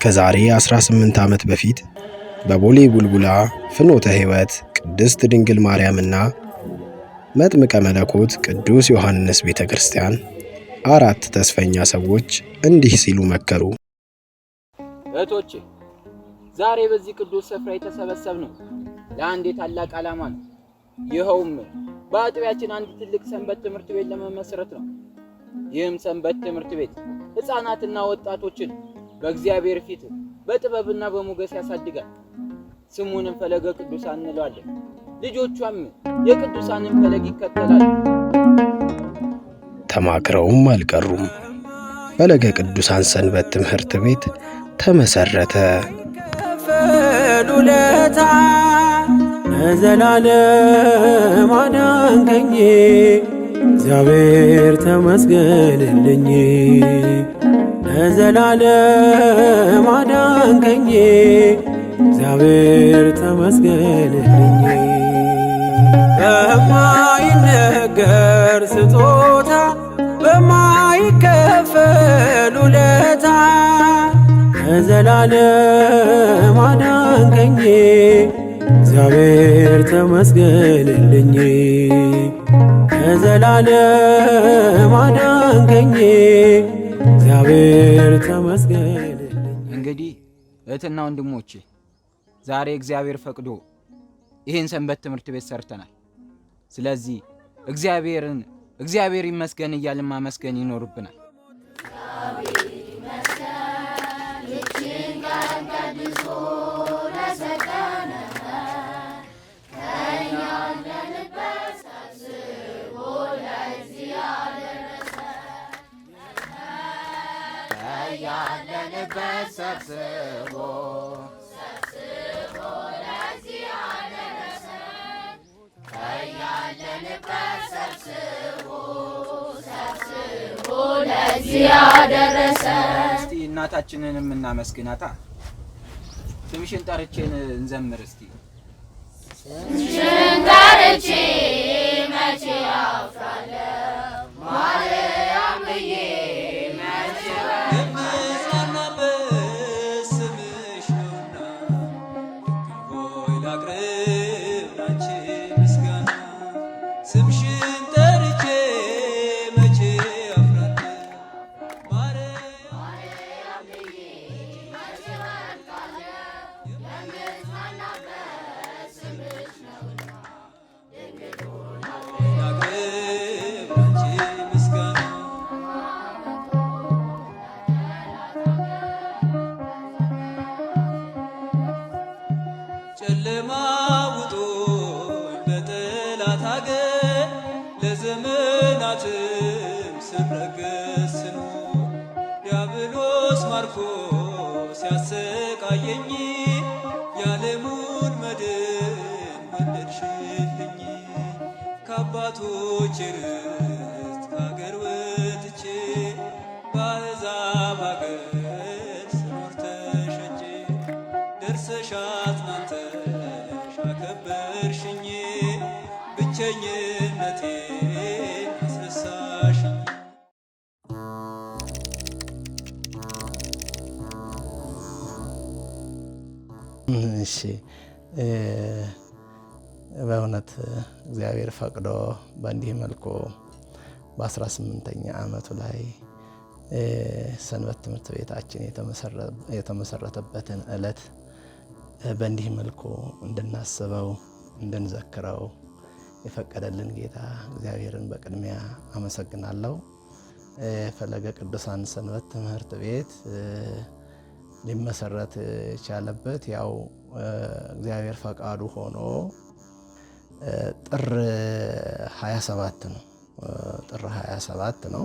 ከዛሬ 18 ዓመት በፊት በቦሌ ቡልቡላ ፍኖተ ሕይወት ቅድስት ድንግል ማርያምና መጥምቀ መለኮት ቅዱስ ዮሐንስ ቤተክርስቲያን አራት ተስፈኛ ሰዎች እንዲህ ሲሉ መከሩ። እህቶቼ ዛሬ በዚህ ቅዱስ ስፍራ የተሰበሰብነው ለአንድ ታላቅ ዓላማ ነው። ይኸውም በአጥቢያችን አንድ ትልቅ ሰንበት ትምህርት ቤት ለመመስረት ነው። ይህም ሰንበት ትምህርት ቤት ሕፃናትና ወጣቶችን በእግዚአብሔር ፊት በጥበብና በሞገስ ያሳድጋል። ስሙንም ፈለገ ቅዱሳን እንለዋለን። ልጆቿም የቅዱሳንን ፈለግ ይከተላሉ። ተማክረውም አልቀሩም። ፈለገ ቅዱሳን ሰንበት ትምህርት ቤት ተመሰረተ። ፈሉለታ ለዘላለም አዳንከኝ፣ እግዚአብሔር ተመስገንልኝ። ለዘላለም አዳንከኝ፣ እግዚአብሔር ተመስገንልኝ። በማይነገር ስጦታ በማይከፈል ውለታ ለዘላለም አዳንከኝ፣ እግዚአብሔር ተመስገንልኝ። ለዘላለም አዳንከኝ፣ እግዚአብሔር ተመስገንልኝ። እንግዲህ እህትና ወንድሞቼ ዛሬ እግዚአብሔር ፈቅዶ ይህን ሰንበት ትምህርት ቤት ሰርተናል። ስለዚህ እግዚአብሔር ይመስገን እያልን ማመስገን ይኖርብናል። እስቲ እናታችንንም እናመስግናታ። ስምሽን ጠርቼን እንዘምር እስቲ። ስምሽን ጠርቼ መቼ አፍራለሁ ማርያም ብዬ መቼ የምጽናናበት ስምሽ ነውና ሆይ ላቅርብ ላንቺ ምስጋና። ስምሽን ጠርቼ መቼ አፍራለሁ ማርያም ብዬ መቼ ወድቃለሁ የምጽናናበት ስምሽ ነውና ድንግል ሆይ ላቅርብ ላንቺ ምስጋና። ጨለማ ውጦኝ በጠላት አገር ለዘመናትም ስረገጥ ስኖር ዲያብሎስ ማርኮ ሲያሰቃየኝ የዓለሙን መድን ወለድሽልኝ። ከአባቶቼ ርስት ከአገር ወጥቼ በአሕዛብ አገር ስኖር ተሸጬ ደርሰሽ አጽናንተሽ አከበርሽኝ፣ ብቸኝነቴን አስረሳሽኝ። እሺ በእውነት እግዚአብሔር ፈቅዶ በእንዲህ መልኩ በ18ኛ ዓመቱ ላይ ሰንበት ትምህርት ቤታችን የተመሰረተበትን ዕለት በእንዲህ መልኩ እንድናስበው እንድንዘክረው የፈቀደልን ጌታ እግዚአብሔርን በቅድሚያ አመሰግናለሁ። ፈለገ ቅዱሳን ሰንበት ትምህርት ቤት ሊመሰረት የቻለበት ያው እግዚአብሔር ፈቃዱ ሆኖ ጥር 27 ነው። ጥር 27 ነው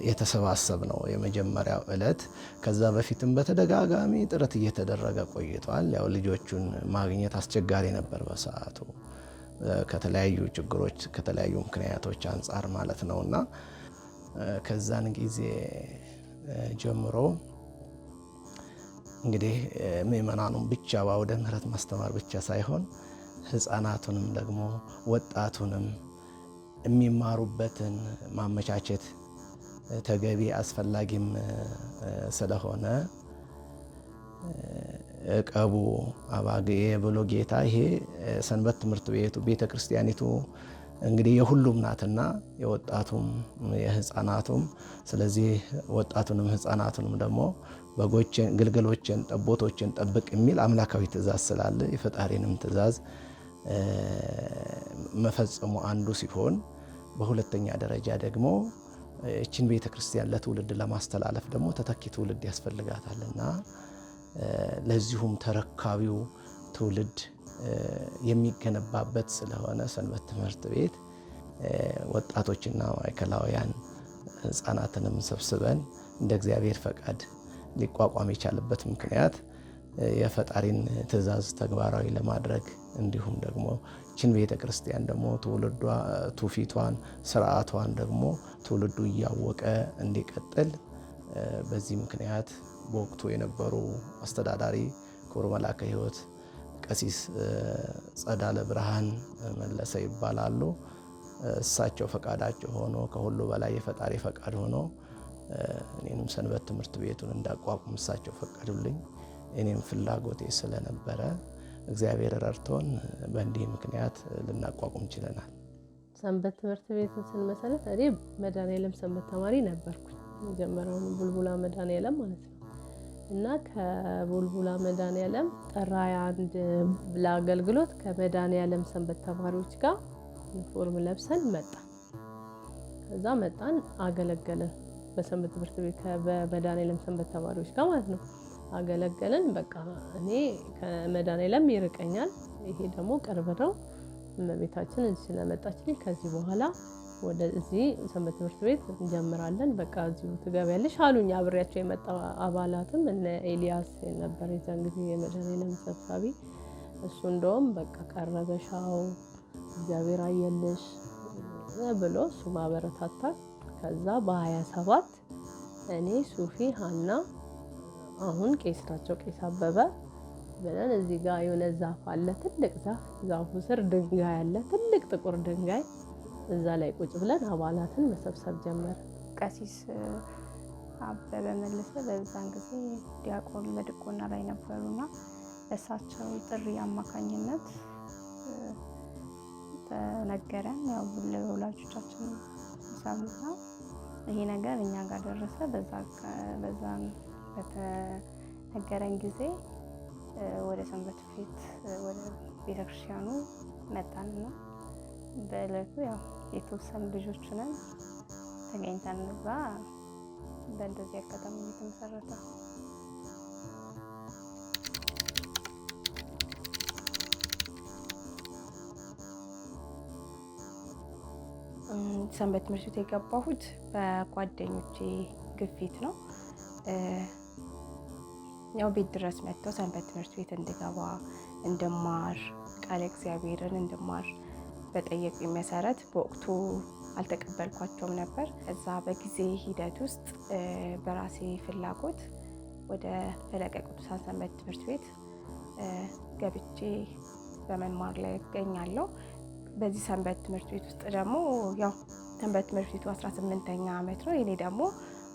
የተሰባሰብ ነው የመጀመሪያው ዕለት። ከዛ በፊትም በተደጋጋሚ ጥረት እየተደረገ ቆይቷል። ያው ልጆቹን ማግኘት አስቸጋሪ ነበር በሰዓቱ ከተለያዩ ችግሮች ከተለያዩ ምክንያቶች አንጻር ማለት ነውና ከዛን ጊዜ ጀምሮ እንግዲህ ምእመናኑን ብቻ ወደ ምህረት ማስተማር ብቻ ሳይሆን ህፃናቱንም ደግሞ ወጣቱንም የሚማሩበትን ማመቻቸት ተገቢ አስፈላጊም ስለሆነ እቀቡ አባግዕ ብሎ ጌታ ይሄ ሰንበት ትምህርት ቤቱ ቤተ ክርስቲያኒቱ እንግዲህ የሁሉም ናትና የወጣቱም የህፃናቱም። ስለዚህ ወጣቱንም ህፃናቱንም ደግሞ በጎችን፣ ግልገሎችን፣ ጠቦቶችን ጠብቅ የሚል አምላካዊ ትእዛዝ ስላለ የፈጣሪንም ትእዛዝ መፈጸሙ አንዱ ሲሆን፣ በሁለተኛ ደረጃ ደግሞ እችን ቤተ ክርስቲያን ለትውልድ ለማስተላለፍ ደግሞ ተተኪ ትውልድ ያስፈልጋታልና ለዚሁም ተረካቢው ትውልድ የሚገነባበት ስለሆነ ሰንበት ትምህርት ቤት ወጣቶችና ማዕከላውያን ህፃናትንም ሰብስበን እንደ እግዚአብሔር ፈቃድ ሊቋቋም የቻለበት ምክንያት የፈጣሪን ትእዛዝ ተግባራዊ ለማድረግ እንዲሁም ደግሞ ይህችን ቤተ ክርስቲያን ደግሞ ትውልዷ ትውፊቷን ስርዓቷን ደግሞ ትውልዱ እያወቀ እንዲቀጥል በዚህ ምክንያት በወቅቱ የነበሩ አስተዳዳሪ ክቡር መልአከ ሕይወት ቀሲስ ጸዳለ ብርሃን መለሰ ይባላሉ። እሳቸው ፈቃዳቸው ሆኖ ከሁሉ በላይ የፈጣሪ ፈቃድ ሆኖ እኔንም ሰንበት ትምህርት ቤቱን እንዳቋቁም እሳቸው ፈቀዱልኝ። እኔም ፍላጎቴ ስለነበረ እግዚአብሔር ረድቶን በእንዲህ ምክንያት ልናቋቁም ችለናል። ሰንበት ትምህርት ቤቱን ስንመሰረት እኔ መድኃኔዓለም ሰንበት ተማሪ ነበርኩኝ። መጀመሪያውን ቡልቡላ መድኃኔዓለም ማለት ነው እና ከቡልቡላ መድኃኔዓለም ጥር 21 ለአገልግሎት ከመድኃኔዓለም ሰንበት ተማሪዎች ጋር ዩኒፎርም ለብሰን መጣን። ከዛ መጣን አገለገለን በሰንበት ትምህርት ቤት ከመድኃኔዓለም ሰንበት ተማሪዎች ጋር ማለት ነው። አገለገለን። በቃ እኔ ከመድኃኔዓለም ይርቀኛል፣ ይሄ ደግሞ ቅርብ ነው። እመቤታችን እዚህ ስለመጣችልኝ ከዚህ በኋላ ወደዚህ ሰንበት ትምህርት ቤት እንጀምራለን፣ በቃ እዚሁ ትገቢያለሽ አሉኝ። አብሬያቸው የመጣ አባላትም እነ ኤልያስ ነበር የዛን ጊዜ የመድኃኔዓለም ሰብሳቢ። እሱ እንደውም በቃ ቀረበሻው እግዚአብሔር አየልሽ ብሎ እሱ ማበረታታ። ከዛ በ27 እኔ ሱፊ ሀና አሁን ቄስ ናቸው ቄስ አበበ ብለን እዚህ ጋር የሆነ ዛፍ አለ፣ ትልቅ ዛፍ። ዛፉ ስር ድንጋይ አለ፣ ትልቅ ጥቁር ድንጋይ። እዛ ላይ ቁጭ ብለን አባላትን መሰብሰብ ጀመረ። ቀሲስ አበበ መለሰ በዛን ጊዜ ዲያቆን በድቁና ላይ ነበሩና እሳቸው ጥሪ አማካኝነት ተነገረን። ያው ለወላጆቻችን ሰምታ ይሄ ነገር እኛ ጋር ደረሰ። በዛን በተነገረን ጊዜ ወደ ሰንበት ቤት ወደ ቤተክርስቲያኑ መጣንና በእለቱ ያው የተወሰኑ ልጆች ነን ተገኝተን እዛ በእንደዚህ አጋጣሚ የተመሰረተ ሰንበት ትምህርት ቤት የገባሁት በጓደኞቼ ግፊት ነው። ያው ቤት ድረስ መጥተው ሰንበት ትምህርት ቤት እንድገባ እንድማር ቃለ እግዚአብሔርን እንድማር በጠየቁ መሰረት በወቅቱ አልተቀበልኳቸውም ነበር። ከዛ በጊዜ ሂደት ውስጥ በራሴ ፍላጎት ወደ ፈለቀ ቅዱሳን ሰንበት ትምህርት ቤት ገብቼ በመማር ላይ እገኛለሁ። በዚህ ሰንበት ትምህርት ቤት ውስጥ ደግሞ ያው ሰንበት ትምህርት ቤቱ 18ኛ ዓመት ነው። የኔ ደግሞ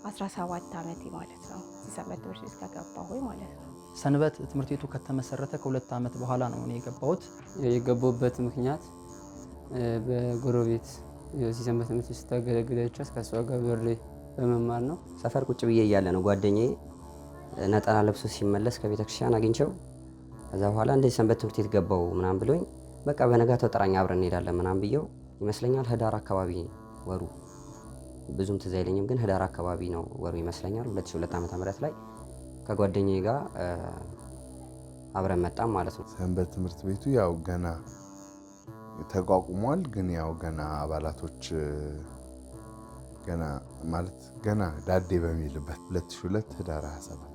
17 ዓመቴ ማለት ነው። እዚህ ሰንበት ትምህርት ቤት ከገባሁ ማለት ነው። ሰንበት ትምህርት ቤቱ ከተመሰረተ ከ2 ዓመት በኋላ ነው እኔ የገባሁት። የገባሁበት ምክንያት በጎረቤት የዚህ ሰንበት ትምህርት ቤት ስታገለግለች ከሷ ጋር ብሬ በመማር ነው። ሰፈር ቁጭ ብዬ እያለ ነው ጓደኛዬ ነጠላ ለብሶ ሲመለስ ከቤተክርስቲያን አግኝቸው ከዛ በኋላ እንደዚህ ሰንበት ትምህርት ቤት ገባው ምናምን ብሎኝ በቃ በነጋታው ጥራኝ አብረን እንሄዳለን ምናምን ብየው ይመስለኛል ህዳር አካባቢ ወሩ ብዙም ትዝ አይለኝም፣ ግን ህዳር አካባቢ ነው ወሩ ይመስለኛል 2002 ዓ.ም ላይ ከጓደኛዬ ጋር አብረን መጣም ማለት ነው። ሰንበት ትምህርት ቤቱ ያው ገና ተቋቁሟል፣ ግን ያው ገና አባላቶች ገና ማለት ገና ዳዴ በሚልበት 2002 ህዳር 27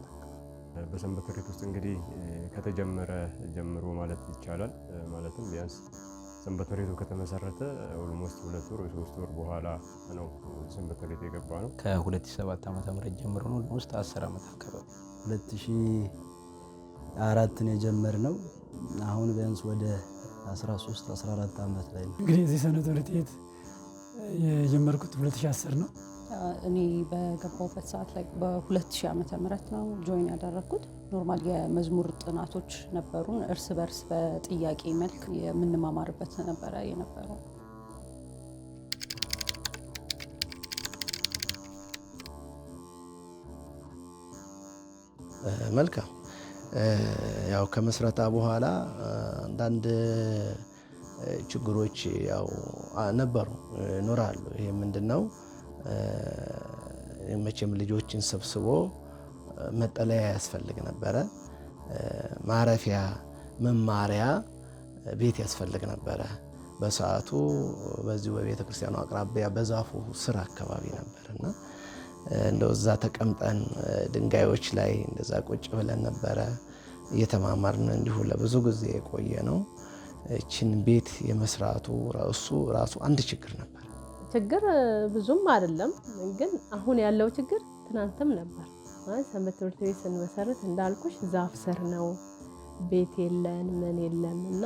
በሰንበት ትምህርት ቤት ውስጥ እንግዲህ ከተጀመረ ጀምሮ ማለት ይቻላል ማለትም ቢያንስ ሰንበት ትምህርት ቤቱ ከተመሰረተ ኦልሞስት 2 ወር ወይ 3 ወር በኋላ ነው ሰንበት ትምህርት ቤት የገባ ነው። ከ2007 ዓ.ም ጀምሮ ነው ውስጥ 10 ዓመት አካባቢ 2004 ነው የጀመርነው። አሁን ቢያንስ ወደ 13 14 ዓመት ላይ ነው። እንግዲህ እዚህ ሰንበት ትምህርት ቤት የጀመርኩት 2010 ነው። እኔ በገባሁበት ሰዓት ላይ በ2000 ዓመተ ምህረት ነው ጆይን ያደረኩት። ኖርማል የመዝሙር ጥናቶች ነበሩን። እርስ በርስ በጥያቄ መልክ የምንማማርበት ነበረ የነበረው። መልካም። ያው ከምስረታ በኋላ አንዳንድ ችግሮች ያው ነበሩ ይኖራሉ። ይሄ ምንድነው? መቼም ልጆችን ሰብስቦ መጠለያ ያስፈልግ ነበረ። ማረፊያ፣ መማሪያ ቤት ያስፈልግ ነበረ። በሰዓቱ በዚሁ በቤተ ክርስቲያኑ አቅራቢያ በዛፉ ስር አካባቢ ነበርና እንደው እዛ ተቀምጠን ድንጋዮች ላይ እንደዛ ቁጭ ብለን ነበረ እየተማማርን እንዲሁ ለብዙ ጊዜ የቆየ ነው። እችን ቤት የመስራቱ ራሱ አንድ ችግር ነበር። ችግር ብዙም አይደለም፣ ግን አሁን ያለው ችግር ትናንትም ነበር። ሰንበት ትምህርት ቤት ስንመሰርት እንዳልኩሽ ዛፍ ስር ነው፣ ቤት የለን ምን የለም እና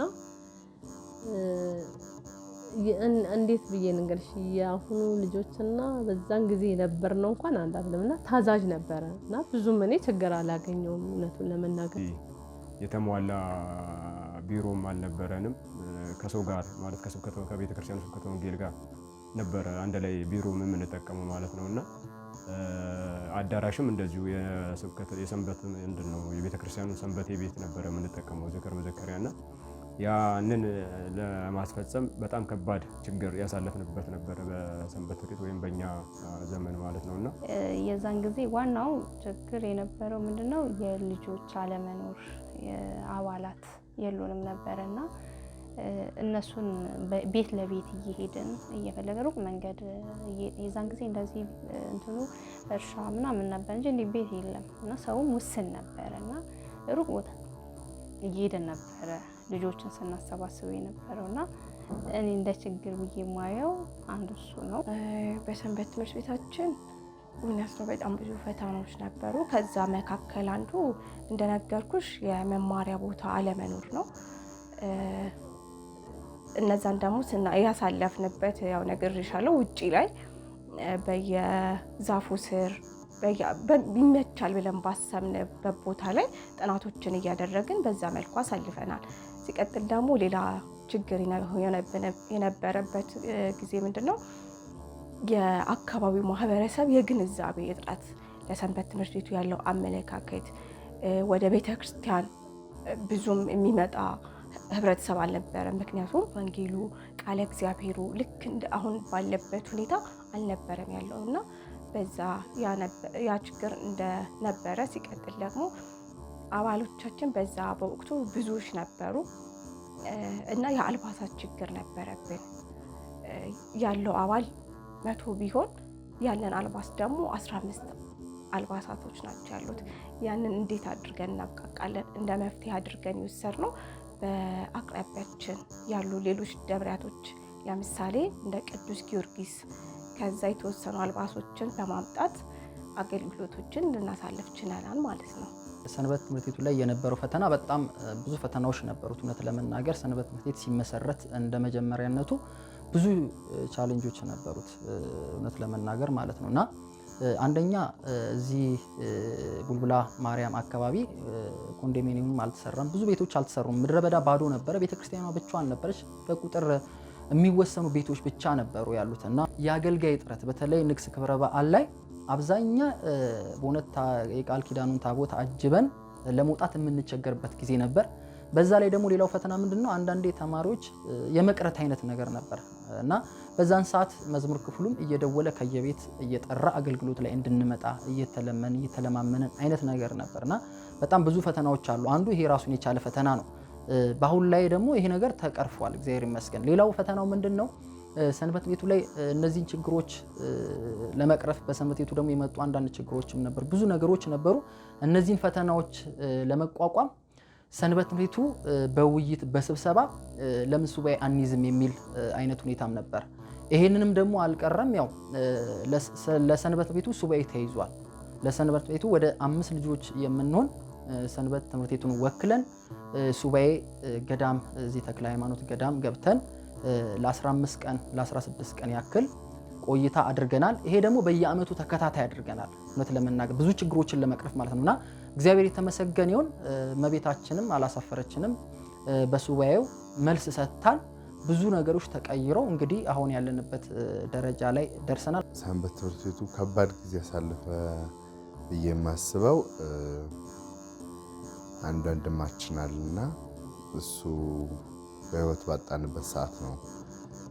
እንዴት ብዬ ልንገርሽ፣ የአሁኑ ልጆችና በዛን ጊዜ የነበርነው እንኳን አንድ አይደለምና ታዛዥ ነበረ እና ብዙም እኔ ችግር አላገኘውም እውነቱን ለመናገር። የተሟላ ቢሮም አልነበረንም። ከሰው ጋር ማለት ከቤተ ክርስቲያኑ ስብከተ ወንጌል ጋር ነበረ አንድ ላይ ቢሮ የምንጠቀመው ማለት ነውና አዳራሽም እንደዚሁ የሰንበት ምንድነው የቤተ ክርስቲያኑ ሰንበቴ ቤት ነበረ የምንጠቀመው ዝክር መዘከሪያና ያንን ለማስፈጸም በጣም ከባድ ችግር ያሳለፍንበት ነበረ በሰንበት ቤት ወይም በእኛ ዘመን ማለት ነውና የዛን ጊዜ ዋናው ችግር የነበረው ምንድነው የልጆች አለመኖር፣ አባላት የሉንም ነበርና እነሱን ቤት ለቤት እየሄድን እየፈለገ ሩቅ መንገድ የዛን ጊዜ እንደዚህ እንትኑ እርሻ ምናምን ነበር እንጂ እንዲህ ቤት የለም እና ሰውም ውስን ነበርና ሩቅ ቦታ እየሄድን ነበረ ልጆችን ስናሰባስብ የነበረውና እኔ እንደ ችግር ብዬ የማየው አንዱ እሱ ነው። በሰንበት ትምህርት ቤታችን እውነት ነው በጣም ብዙ ፈተናዎች ነበሩ። ከዛ መካከል አንዱ እንደነገርኩሽ የመማሪያ ቦታ አለመኖር ነው። እነዛን ደግሞ ያሳለፍንበት ያው ነግሬሻለሁ፣ ውጪ ላይ በየዛፉ ስር ይመቻል ብለን ባሰብንበት ቦታ ላይ ጥናቶችን እያደረግን በዛ መልኩ አሳልፈናል። ሲቀጥል ደግሞ ሌላ ችግር የነበረበት ጊዜ ምንድነው የአካባቢው ማህበረሰብ የግንዛቤ እጥረት፣ ለሰንበት ትምህርት ቤቱ ያለው አመለካከት፣ ወደ ቤተ ክርስቲያን ብዙም የሚመጣ ህብረተሰብ አልነበረም። ምክንያቱም ወንጌሉ ቃለ እግዚአብሔሩ ልክ እንደ አሁን ባለበት ሁኔታ አልነበረም ያለውና በዛ ያ ችግር እንደነበረ፣ ሲቀጥል ደግሞ አባሎቻችን በዛ በወቅቱ ብዙዎች ነበሩ እና የአልባሳት ችግር ነበረብን። ያለው አባል 100 ቢሆን ያለን አልባስ ደግሞ 15 አልባሳቶች ናቸው ያሉት። ያንን እንዴት አድርገን እናብቃቃለን? እንደ መፍትሄ አድርገን የወሰድነው በአቅራቢያችን ያሉ ሌሎች ደብሪያቶች ለምሳሌ እንደ ቅዱስ ጊዮርጊስ ከዛ የተወሰኑ አልባሶችን በማምጣት አገልግሎቶችን ልናሳልፍ ችለናል ማለት ነው። ሰንበት ትምህርት ቤቱ ላይ የነበረው ፈተና በጣም ብዙ ፈተናዎች ነበሩት። እውነት ለመናገር ሰንበት ትምህርት ቤት ሲመሰረት እንደ መጀመሪያነቱ ብዙ ቻሌንጆች ነበሩት እውነት ለመናገር ማለት ነውና አንደኛ እዚህ ቡልቡላ ማርያም አካባቢ ኮንዶሚኒየም አልተሰራም፣ ብዙ ቤቶች አልተሰሩም። ምድረ በዳ ባዶ ነበረ። ቤተክርስቲያኗ ብቻዋን ነበረች። በቁጥር የሚወሰኑ ቤቶች ብቻ ነበሩ ያሉት እና የአገልጋይ እጥረት በተለይ ንግስ ክብረ በዓል ላይ አብዛኛ በእውነት የቃል ኪዳኑን ታቦት አጅበን ለመውጣት የምንቸገርበት ጊዜ ነበር። በዛ ላይ ደግሞ ሌላው ፈተና ምንድነው አንዳንዴ ተማሪዎች የመቅረት አይነት ነገር ነበር እና በዛን ሰዓት መዝሙር ክፍሉም እየደወለ ከየቤት እየጠራ አገልግሎት ላይ እንድንመጣ እየተለማመንን አይነት ነገር ነበርና በጣም ብዙ ፈተናዎች አሉ። አንዱ ይሄ ራሱን የቻለ ፈተና ነው። በአሁን ላይ ደግሞ ይሄ ነገር ተቀርፏል፣ እግዚአብሔር ይመስገን። ሌላው ፈተናው ምንድነው ሰንበት ቤቱ ላይ እነዚህን ችግሮች ለመቅረፍ በሰንበት ቤቱ ደግሞ የመጡ አንዳንድ ችግሮችም ነበሩ፣ ብዙ ነገሮች ነበሩ። እነዚህን ፈተናዎች ለመቋቋም ሰንበት ቤቱ በውይይት በስብሰባ ለምን ሱባኤ አንይዝም የሚል አይነት ሁኔታም ነበር። ይሄንንም ደግሞ አልቀረም፣ ያው ለሰንበት ቤቱ ሱባኤ ተይዟል። ለሰንበት ቤቱ ወደ 5 ልጆች የምንሆን ሰንበት ትምህርት ቤቱን ወክለን ሱባኤ ገዳም እዚህ ተክለ ሃይማኖት ገዳም ገብተን ለ15 ቀን ለ16 ቀን ያክል ቆይታ አድርገናል። ይሄ ደግሞ በየአመቱ ተከታታይ አድርገናል እውነት ለመናገር ብዙ ችግሮችን ለመቅረፍ ማለት ነውና እግዚአብሔር የተመሰገነ ይሁን። እመቤታችንም አላሳፈረችንም። በሱባኤው መልስ ሰጥታል። ብዙ ነገሮች ተቀይረው እንግዲህ አሁን ያለንበት ደረጃ ላይ ደርሰናል። ሰንበት ትምህርት ቤቱ ከባድ ጊዜ ያሳለፈ ብዬ የማስበው አንድ ወንድማችን አለና እሱ በህይወት ባጣንበት ሰዓት ነው።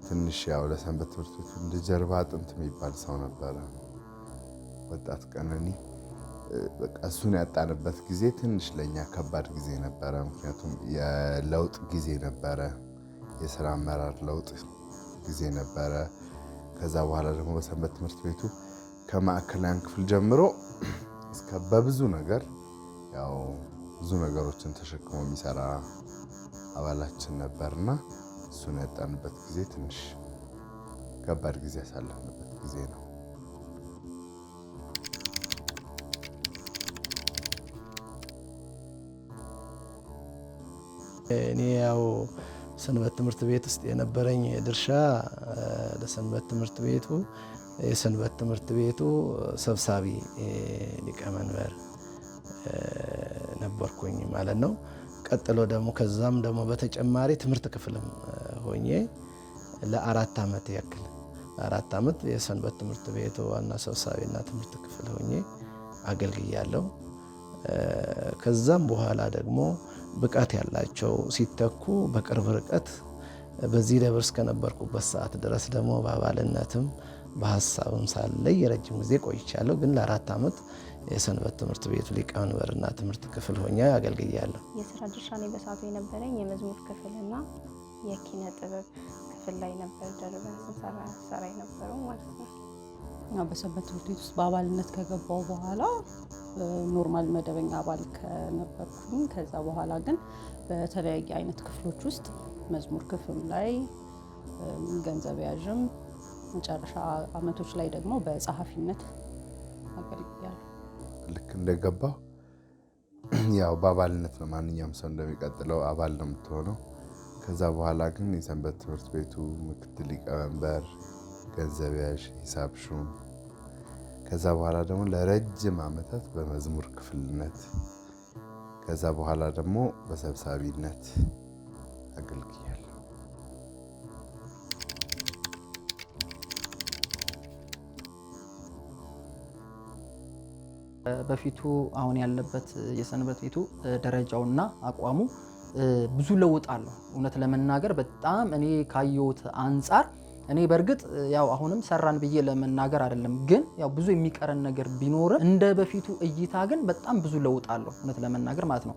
ትንሽ ያው ለሰንበት ትምህርት ቤቱ እንደ ጀርባ አጥንት የሚባል ሰው ነበረ፣ ወጣት ቀነኒ። በቃ እሱን ያጣንበት ጊዜ ትንሽ ለኛ ከባድ ጊዜ ነበረ። ምክንያቱም የለውጥ ጊዜ ነበረ፣ የስራ አመራር ለውጥ ጊዜ ነበረ። ከዛ በኋላ ደግሞ በሰንበት ትምህርት ቤቱ ከማዕከላዊ ክፍል ጀምሮ እስከ በብዙ ነገር ያው ብዙ ነገሮችን ተሸክሞ የሚሰራ አባላችን ነበርና እሱን ያጣንበት ጊዜ ትንሽ ከባድ ጊዜ ያሳለፍንበት ጊዜ ነው። እኔ ያው ሰንበት ትምህርት ቤት ውስጥ የነበረኝ ድርሻ ለሰንበት ትምህርት ቤቱ የሰንበት ትምህርት ቤቱ ሰብሳቢ ሊቀመንበር ነበርኩኝ ማለት ነው። ቀጥሎ ደግሞ ከዛም ደግሞ በተጨማሪ ትምህርት ክፍልም ሆኜ ለ4 ዓመት ያክል 4 ዓመት የሰንበት ትምህርት ቤቱ ዋና ሰብሳቢና ትምህርት ክፍል ሆኜ አገልግያለሁ። ከዛም በኋላ ደግሞ ብቃት ያላቸው ሲተኩ በቅርብ ርቀት በዚህ ደብር እስከነበርኩበት ሰዓት ድረስ ደግሞ በአባልነትም በሀሳብም ሳለይ የረጅም ጊዜ ቆይቻለሁ። ግን ለ4 ዓመት የሰንበት ትምህርት ቤቱ ሊቀመንበርና ትምህርት ክፍል ሆኜ አገልግያለሁ። የስራ ድርሻ ላይ በሰዓቱ የነበረኝ የመዝሙር ክፍልና የኪነ ጥበብ ክፍል ላይ ነበር ደርበን ስንሰራ የነበረው ማለት ነው። በሰንበት ትምህርት ቤት ውስጥ በአባልነት ከገባው በኋላ ኖርማል መደበኛ አባል ከነበርኩኝ ከዛ በኋላ ግን በተለያየ አይነት ክፍሎች ውስጥ መዝሙር ክፍል ላይ ገንዘብ ያዥም መጨረሻ አመቶች ላይ ደግሞ በጸሐፊነት አገልግያለሁ። ልክ እንደገባው ያው በአባልነት ነው ማንኛውም ሰው እንደሚቀጥለው አባል ነው የምትሆነው። ከዛ በኋላ ግን የሰንበት ትምህርት ቤቱ ምክትል ሊቀመንበር፣ ገንዘብ ያዥ፣ ሂሳብ ሹም፣ ከዛ በኋላ ደግሞ ለረጅም ዓመታት በመዝሙር ክፍልነት፣ ከዛ በኋላ ደግሞ በሰብሳቢነት አገልግያለሁ። በፊቱ አሁን ያለበት የሰንበት ቤቱ ደረጃውና አቋሙ ብዙ ለውጥ አለው። እውነት ለመናገር በጣም እኔ ካየሁት አንጻር እኔ በርግጥ ያው አሁንም ሰራን ብዬ ለመናገር አይደለም፣ ግን ያው ብዙ የሚቀረን ነገር ቢኖር እንደ በፊቱ እይታ ግን በጣም ብዙ ለውጥ አለው እውነት ለመናገር ማለት ነው።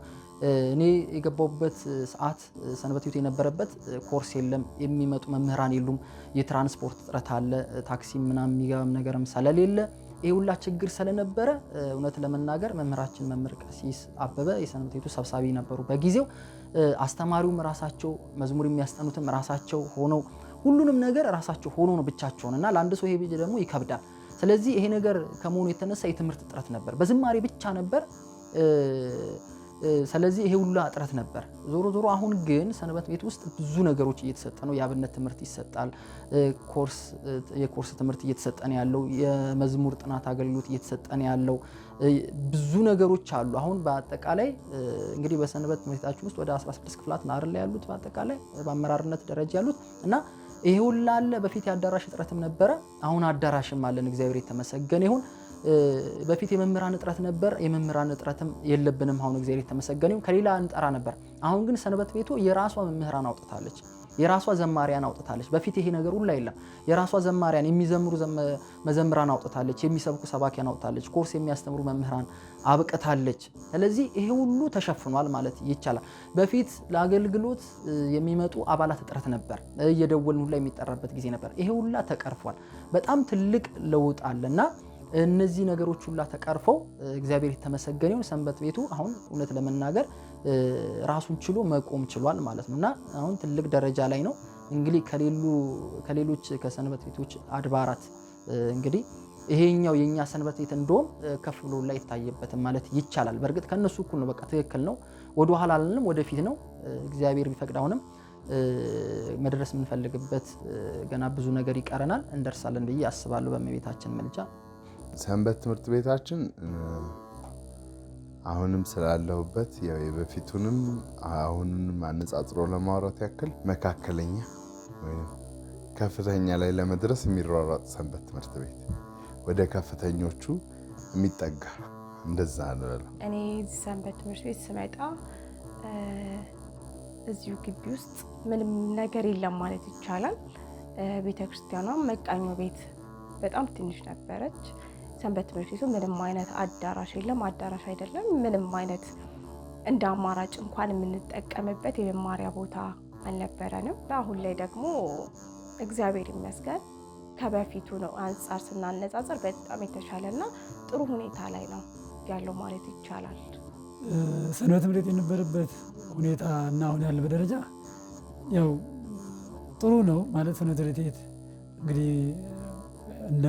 እኔ የገባሁበት ሰዓት ሰንበት ቤቱ የነበረበት ኮርስ የለም፣ የሚመጡ መምህራን የሉም፣ የትራንስፖርት እጥረት አለ፣ ታክሲ ምናምን የሚገባም ነገርም ስለሌለ ይሄ ሁላ ችግር ስለነበረ እውነት ለመናገር መምህራችን መምህር ቀሲስ አበበ የሰንበት ቤቱ ሰብሳቢ ነበሩ በጊዜው። አስተማሪውም ራሳቸው መዝሙር የሚያስጠኑትም ራሳቸው ሆነው ሁሉንም ነገር ራሳቸው ሆኖ ነው ብቻቸውንና ለአንድ ሰው ይሄ ደግሞ ይከብዳል። ስለዚህ ይሄ ነገር ከመሆኑ የተነሳ የትምህርት እጥረት ነበር፣ በዝማሬ ብቻ ነበር። ስለዚህ ይሄ ሁሉ እጥረት ነበር። ዞሮ ዞሮ አሁን ግን ሰንበት ቤት ውስጥ ብዙ ነገሮች እየተሰጠ ነው። የአብነት ትምህርት ይሰጣል፣ የኮርስ ትምህርት እየተሰጠ ነው ያለው፣ የመዝሙር ጥናት አገልግሎት እየተሰጠ ነው ያለው፣ ብዙ ነገሮች አሉ። አሁን በአጠቃላይ እንግዲህ በሰንበት ትምህርታችን ውስጥ ወደ 16 ክፍላት ናር ላይ ያሉት በአጠቃላይ በአመራርነት ደረጃ ያሉት እና ይሄ ሁሉ አለ። በፊት የአዳራሽ እጥረትም ነበረ፣ አሁን አዳራሽም አለን። እግዚአብሔር የተመሰገነ ይሁን። በፊት የመምህራን እጥረት ነበር፣ የመምህራን እጥረትም የለብንም አሁን እግዚአብሔር የተመሰገነ ይሁን። ከሌላ እንጠራ ነበር። አሁን ግን ሰንበት ቤቱ የራሷ መምህራን አውጥታለች፣ የራሷ ዘማሪያን አውጥታለች። በፊት ይሄ ነገር ሁሉ የለም። የራሷ ዘማሪያን የሚዘምሩ መዘምራን አውጥታለች፣ የሚሰብኩ ሰባኪያን አውጥታለች፣ ኮርስ የሚያስተምሩ መምህራን አብቅታለች። ስለዚህ ይሄ ሁሉ ተሸፍኗል ማለት ይቻላል። በፊት ለአገልግሎት የሚመጡ አባላት እጥረት ነበር፣ እየደወልን ሁላ የሚጠራበት ጊዜ ነበር። ይሄ ሁላ ተቀርፏል። በጣም ትልቅ ለውጥ አለና እነዚህ ነገሮች ሁላ ተቀርፈው እግዚአብሔር የተመሰገነ ይሁን። ሰንበት ቤቱ አሁን እውነት ለመናገር ራሱን ችሎ መቆም ችሏል ማለት ነውና አሁን ትልቅ ደረጃ ላይ ነው። እንግዲህ ከሌሎች ከሰንበት ቤቶች አድባራት እንግዲህ ይሄኛው የኛ ሰንበት ቤት እንደውም ከፍ ብሎ ላይ ይታየበት ማለት ይቻላል። በርግጥ ከነሱ እኩል ነው፣ በቃ ትክክል ነው። ወደ ኋላ አለንም ወደፊት ነው። እግዚአብሔር ቢፈቅድ አሁንም መድረስ የምንፈልግበት ገና ብዙ ነገር ይቀረናል፣ እንደርሳለን ብዬ አስባለሁ በእመቤታችን ምልጃ። ሰንበት ትምህርት ቤታችን አሁንም ስላለሁበት የበፊቱንም አሁንም አነጻጽሮ ለማውራት ያክል መካከለኛ ወይም ከፍተኛ ላይ ለመድረስ የሚሯሯጥ ሰንበት ትምህርት ቤት፣ ወደ ከፍተኞቹ የሚጠጋ እንደዛ ነው። እኔ ሰንበት ትምህርት ቤት ስመጣ እዚሁ ግቢ ውስጥ ምንም ነገር የለም ማለት ይቻላል። ቤተክርስቲያኗም መቃኞ ቤት በጣም ትንሽ ነበረች። ሰንበት ትምህርት ቤቱ ምንም አይነት አዳራሽ የለም፣ አዳራሽ አይደለም ምንም አይነት እንደ አማራጭ እንኳን የምንጠቀምበት የመማሪያ ቦታ አልነበረንም። አሁን ላይ ደግሞ እግዚአብሔር ይመስገን ከበፊቱ ነው አንጻር ስናነጻጽር በጣም የተሻለና ጥሩ ሁኔታ ላይ ነው ያለው ማለት ይቻላል። ሰንበት ትምህርት ቤት የነበረበት ሁኔታ እና አሁን ያለበት ደረጃ ያው ጥሩ ነው ማለት ሰንበት ትምህርት ቤት እንግዲህ እንደ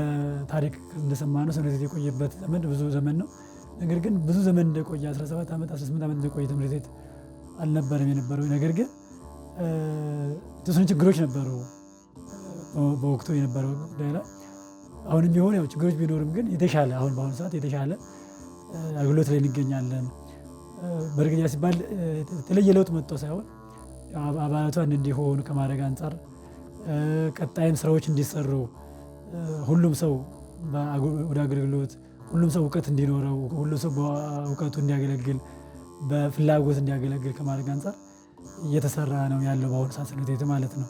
ታሪክ እንደሰማነው ሰንበት ቤት የቆየበት ዘመን ብዙ ዘመን ነው። ነገር ግን ብዙ ዘመን እንደቆየ 17 ዓመት 18 ዓመት እንደቆየ ትምህርት ቤት አልነበረም የነበረው። ነገር ግን የተወሰኑ ችግሮች ነበሩ በወቅቱ የነበረው ጉዳይ ላይ። አሁንም ቢሆን ያው ችግሮች ቢኖርም ግን የተሻለ አሁን በአሁኑ ሰዓት የተሻለ አገልግሎት ላይ እንገኛለን። በእርግጥ ሲባል የተለየ ለውጥ መጥቶ ሳይሆን አባላቱ አንድ እንዲሆኑ ከማድረግ አንጻር ቀጣይም ስራዎች እንዲሰሩ ሁሉም ሰው ወደ አገልግሎት ሁሉም ሰው እውቀት እንዲኖረው ሁሉም ሰው በእውቀቱ እንዲያገለግል በፍላጎት እንዲያገለግል ከማድረግ አንጻር እየተሰራ ነው ያለው በአሁኑ ሰዓት ሰንበት ቤት ማለት ነው።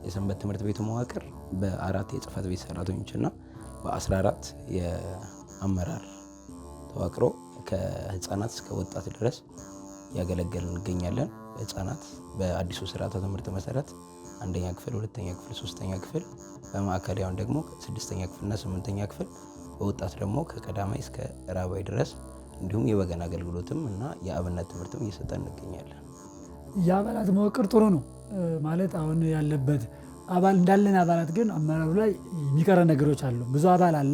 የሰንበት ትምህርት ቤቱ መዋቅር በ4 የጽህፈት ቤት ሰራተኞችና በ14 የአመራር ተዋቅሮ ከህፃናት እስከ ወጣት ድረስ ያገለገልን እንገኛለን። ህፃናት በአዲሱ ስርዓተ ትምህርት መሰረት 1ኛ ክፍል፣ 2ኛ ክፍል፣ 3ኛ ክፍል፣ በማዕከላዊያን ደግሞ 6ኛ ክፍልና 8ኛ ክፍል፣ በወጣት ደግሞ ከቀዳማይ እስከ ራባይ ድረስ እንዲሁም የበገና አገልግሎትም እና የአብነት ትምህርትም እየሰጠን እንገኛለን። የአባላት መዋቅር ጥሩ ነው ማለት አሁን ያለበት አባል እንዳለን አባላት ግን አመራሩ ላይ የሚቀረ ነገሮች አሉ። ብዙ አባል አለ፣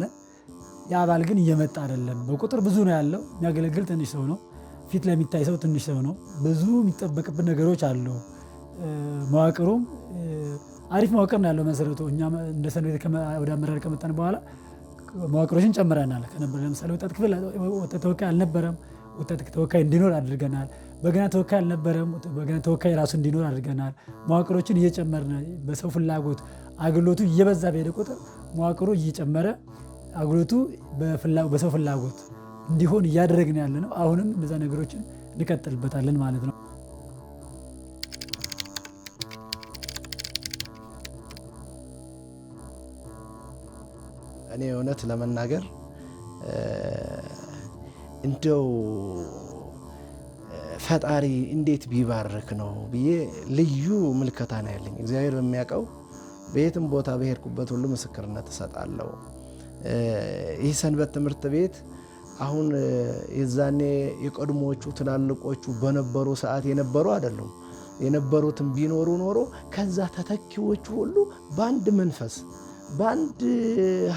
የአባል ግን እየመጣ አይደለም። በቁጥር ብዙ ነው ያለው፣ የሚያገለግል ትንሽ ሰው ነው፣ ፊት ለሚታይ ሰው ትንሽ ሰው ነው። ብዙ የሚጠበቅብን ነገሮች አሉ። መዋቅሩም አሪፍ መዋቅር ነው ያለው መሰረቱ። እኛ እንደ ሰንበት ወደ አመራር ከመጣን በኋላ መዋቅሮችን ጨምረናል። ከነበረ ለምሳሌ ወጣት ክፍል ወጣት ተወካይ አልነበረም፣ ወጣት ተወካይ እንዲኖር አድርገናል። በገና ተወካይ አልነበረም፣ በገና ተወካይ ራሱ እንዲኖር አድርገናል። መዋቅሮችን እየጨመርን በሰው ፍላጎት አገልግሎቱ እየበዛ በሄደ ቁጥር መዋቅሩ እየጨመረ አገልግሎቱ በሰው ፍላጎት እንዲሆን እያደረግን ያለ ነው። አሁንም እነዛ ነገሮችን እንቀጥልበታለን ማለት ነው። እኔ እውነት ለመናገር እንደው ፈጣሪ እንዴት ቢባርክ ነው ብዬ ልዩ ምልከታ ነው ያለኝ። እግዚአብሔር በሚያውቀው በየትም ቦታ በሄድኩበት ሁሉ ምስክርነት እሰጣለሁ። ይህ ሰንበት ትምህርት ቤት አሁን የዛኔ የቀድሞዎቹ ትላልቆቹ በነበሩ ሰዓት የነበሩ አይደሉም። የነበሩትም ቢኖሩ ኖሮ ከዛ ተተኪዎቹ ሁሉ በአንድ መንፈስ በአንድ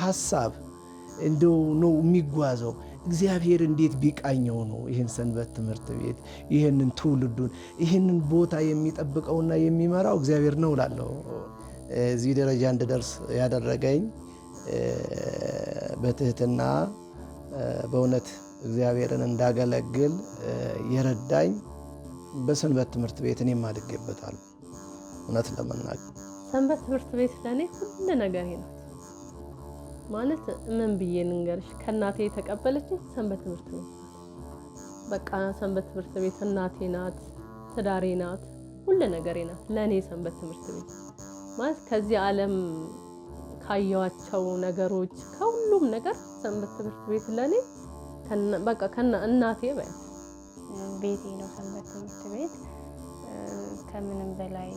ሀሳብ እንደው ነው የሚጓዘው። እግዚአብሔር እንዴት ቢቃኘው ነው ይህን ሰንበት ትምህርት ቤት ይህንን ትውልዱን ይህንን ቦታ የሚጠብቀውና የሚመራው እግዚአብሔር ነው እላለሁ። እዚህ ደረጃ እንድደርስ ያደረገኝ በትህትና በእውነት እግዚአብሔርን እንዳገለግል የረዳኝ በሰንበት ትምህርት ቤት እኔም አድጌበታለሁ። እውነት ለመናገር ሰንበት ትምህርት ቤት ለእኔ ሁሉ ነገሬ ናት። ማለት ምን ብዬ ልንገርሽ፣ ከእናቴ የተቀበለችኝ ሰንበት ትምህርት ቤት ናት። በቃ ሰንበት ትምህርት ቤት እናቴ ናት፣ ትዳሬ ናት፣ ሁሉ ነገሬ ናት ለእኔ ሰንበት ትምህርት ቤት ማለት ከዚህ ዓለም ካየኋቸው ነገሮች ከሁሉም ነገር ሰንበት ትምህርት ቤት ለእኔ በቃ እናቴ በያት ቤቴ ነው። ሰንበት ትምህርት ቤት ከምንም በላይ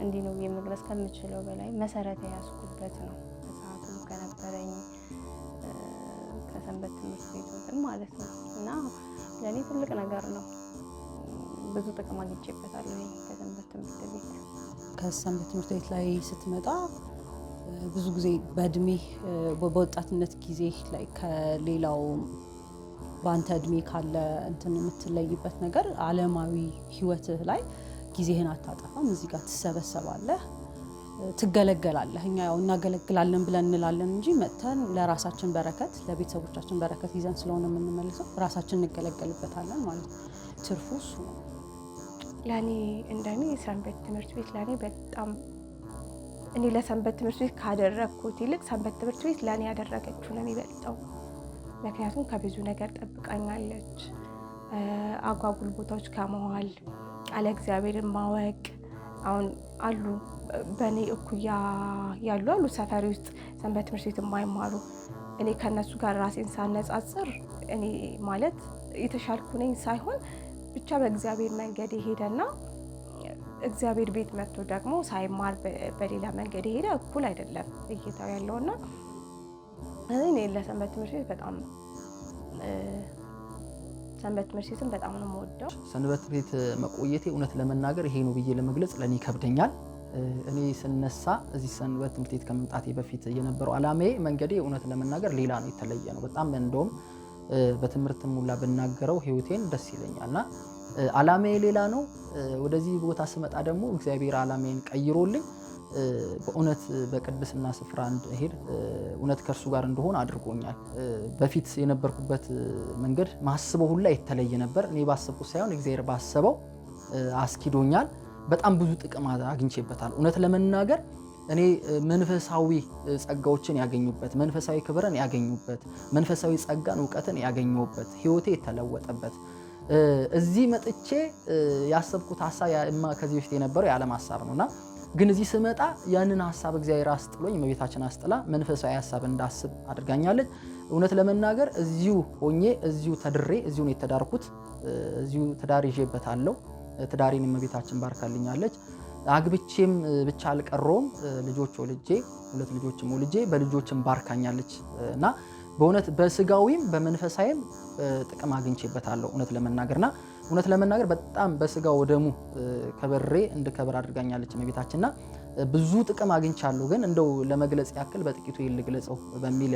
እንዲህ ነው የመግለጽ ከምችለው በላይ መሰረት ያስኩበት ነው። በሰዓቱ ከነበረኝ ከሰንበት ትምህርት ቤት እንትን ማለት ነው እና ለእኔ ትልቅ ነገር ነው። ብዙ ጥቅም አግኝቼበታለሁ ከሰንበት ትምህርት ቤት። ከሰንበት ትምህርት ቤት ላይ ስትመጣ ብዙ ጊዜ በእድሜ በወጣትነት ጊዜ ላይ ከሌላው በአንተ እድሜ ካለ እንትን የምትለይበት ነገር ዓለማዊ ህይወትህ ላይ ጊዜህን አታጠፋም። እዚህ ጋር ትሰበሰባለህ፣ ትገለገላለህ። እኛ ያው እናገለግላለን ብለን እንላለን እንጂ መጥተን ለራሳችን በረከት ለቤተሰቦቻችን በረከት ይዘን ስለሆነ የምንመልሰው ራሳችን እንገለገልበታለን ማለት ነው። ትርፉ እሱ ነው። ለኔ እንደኔ ሰንበት ትምህርት ቤት ለኔ በጣም እኔ ለሰንበት ትምህርት ቤት ካደረግኩት ይልቅ ሰንበት ትምህርት ቤት ለኔ ያደረገችው ነው የሚበልጠው። ምክንያቱም ከብዙ ነገር ጠብቃኛለች። አጓጉል ቦታዎች ከመዋል ቃለ እግዚአብሔርን ማወቅ አሁን አሉ በእኔ እኩያ ያሉ አሉ ሰፈሪ ውስጥ ሰንበት ትምህርት ቤት የማይማሩ እኔ ከነሱ ጋር ራሴን ሳነጻጽር እኔ ማለት የተሻልኩ ነኝ ሳይሆን ብቻ በእግዚአብሔር መንገድ የሄደና እግዚአብሔር ቤት መጥቶ ደግሞ ሳይማር በሌላ መንገድ የሄደ እኩል አይደለም እይታው ያለውና እኔ ለሰንበት ትምህርት ቤት በጣም ሰንበት ትምህርት ቤትን በጣም ነው የምወደው። ሰንበት ቤት መቆየቴ እውነት ለመናገር ይሄ ነው ብዬ ለመግለጽ ለኔ ይከብደኛል። እኔ ስነሳ እዚህ ሰንበት ትምህርት ቤት ከመምጣቴ በፊት የነበረው ዓላማዬ መንገዴ እውነት ለመናገር ሌላ ነው፣ የተለየ ነው። በጣም እንደውም በትምህርትም ሙላ ብናገረው ህይወቴን ደስ ይለኛልና ዓላማዬ ሌላ ነው። ወደዚህ ቦታ ስመጣ ደግሞ እግዚአብሔር ዓላማዬን ቀይሮልኝ በእውነት በቅድስና ስፍራ እንድሄድ እውነት ከእርሱ ጋር እንደሆነ አድርጎኛል። በፊት የነበርኩበት መንገድ ማስበው ሁላ የተለየ ነበር። እኔ ባሰብኩት ሳይሆን እግዚአብሔር ባሰበው አስኪዶኛል። በጣም ብዙ ጥቅም አግኝቼበታል። እውነት ለመናገር እኔ መንፈሳዊ ጸጋዎችን ያገኙበት፣ መንፈሳዊ ክብርን ያገኙበት፣ መንፈሳዊ ጸጋን እውቀትን ያገኙበት፣ ህይወቴ የተለወጠበት እዚህ መጥቼ ያሰብኩት ሐሳብ ከዚህ በፊት የነበረው የዓለም ሐሳብ ነውና ግን እዚህ ስመጣ ያንን ሐሳብ እግዚአብሔር አስጥሎኝ እመቤታችን አስጥላ መንፈሳዊ ሐሳብ እንዳስብ አድርጋኛለች። እውነት ለመናገር እዚሁ ሆኜ እዚሁ ተድሬ እዚሁ ነው የተዳርኩት። እዚሁ ትዳር ይዤበታለሁ። ትዳሬን እመቤታችን ባርካልኛለች። አግብቼም ብቻ አልቀረውም፣ ልጆች ወልጄ 2 ልጆችም ወልጄ በልጆችም ባርካኛለች እና በእውነት በስጋዊም በመንፈሳዊም ጥቅም አግኝቼበታለሁ እውነት ለመናገርና እውነት ለመናገር በጣም በስጋው ደሙ ከበሬ እንድከበር አድርጋኛለች እመቤታችንና ብዙ ጥቅም አግኝቻለሁ። ግን እንደው ለመግለጽ ያክል በጥቂቱ ይልግለጸው በሚል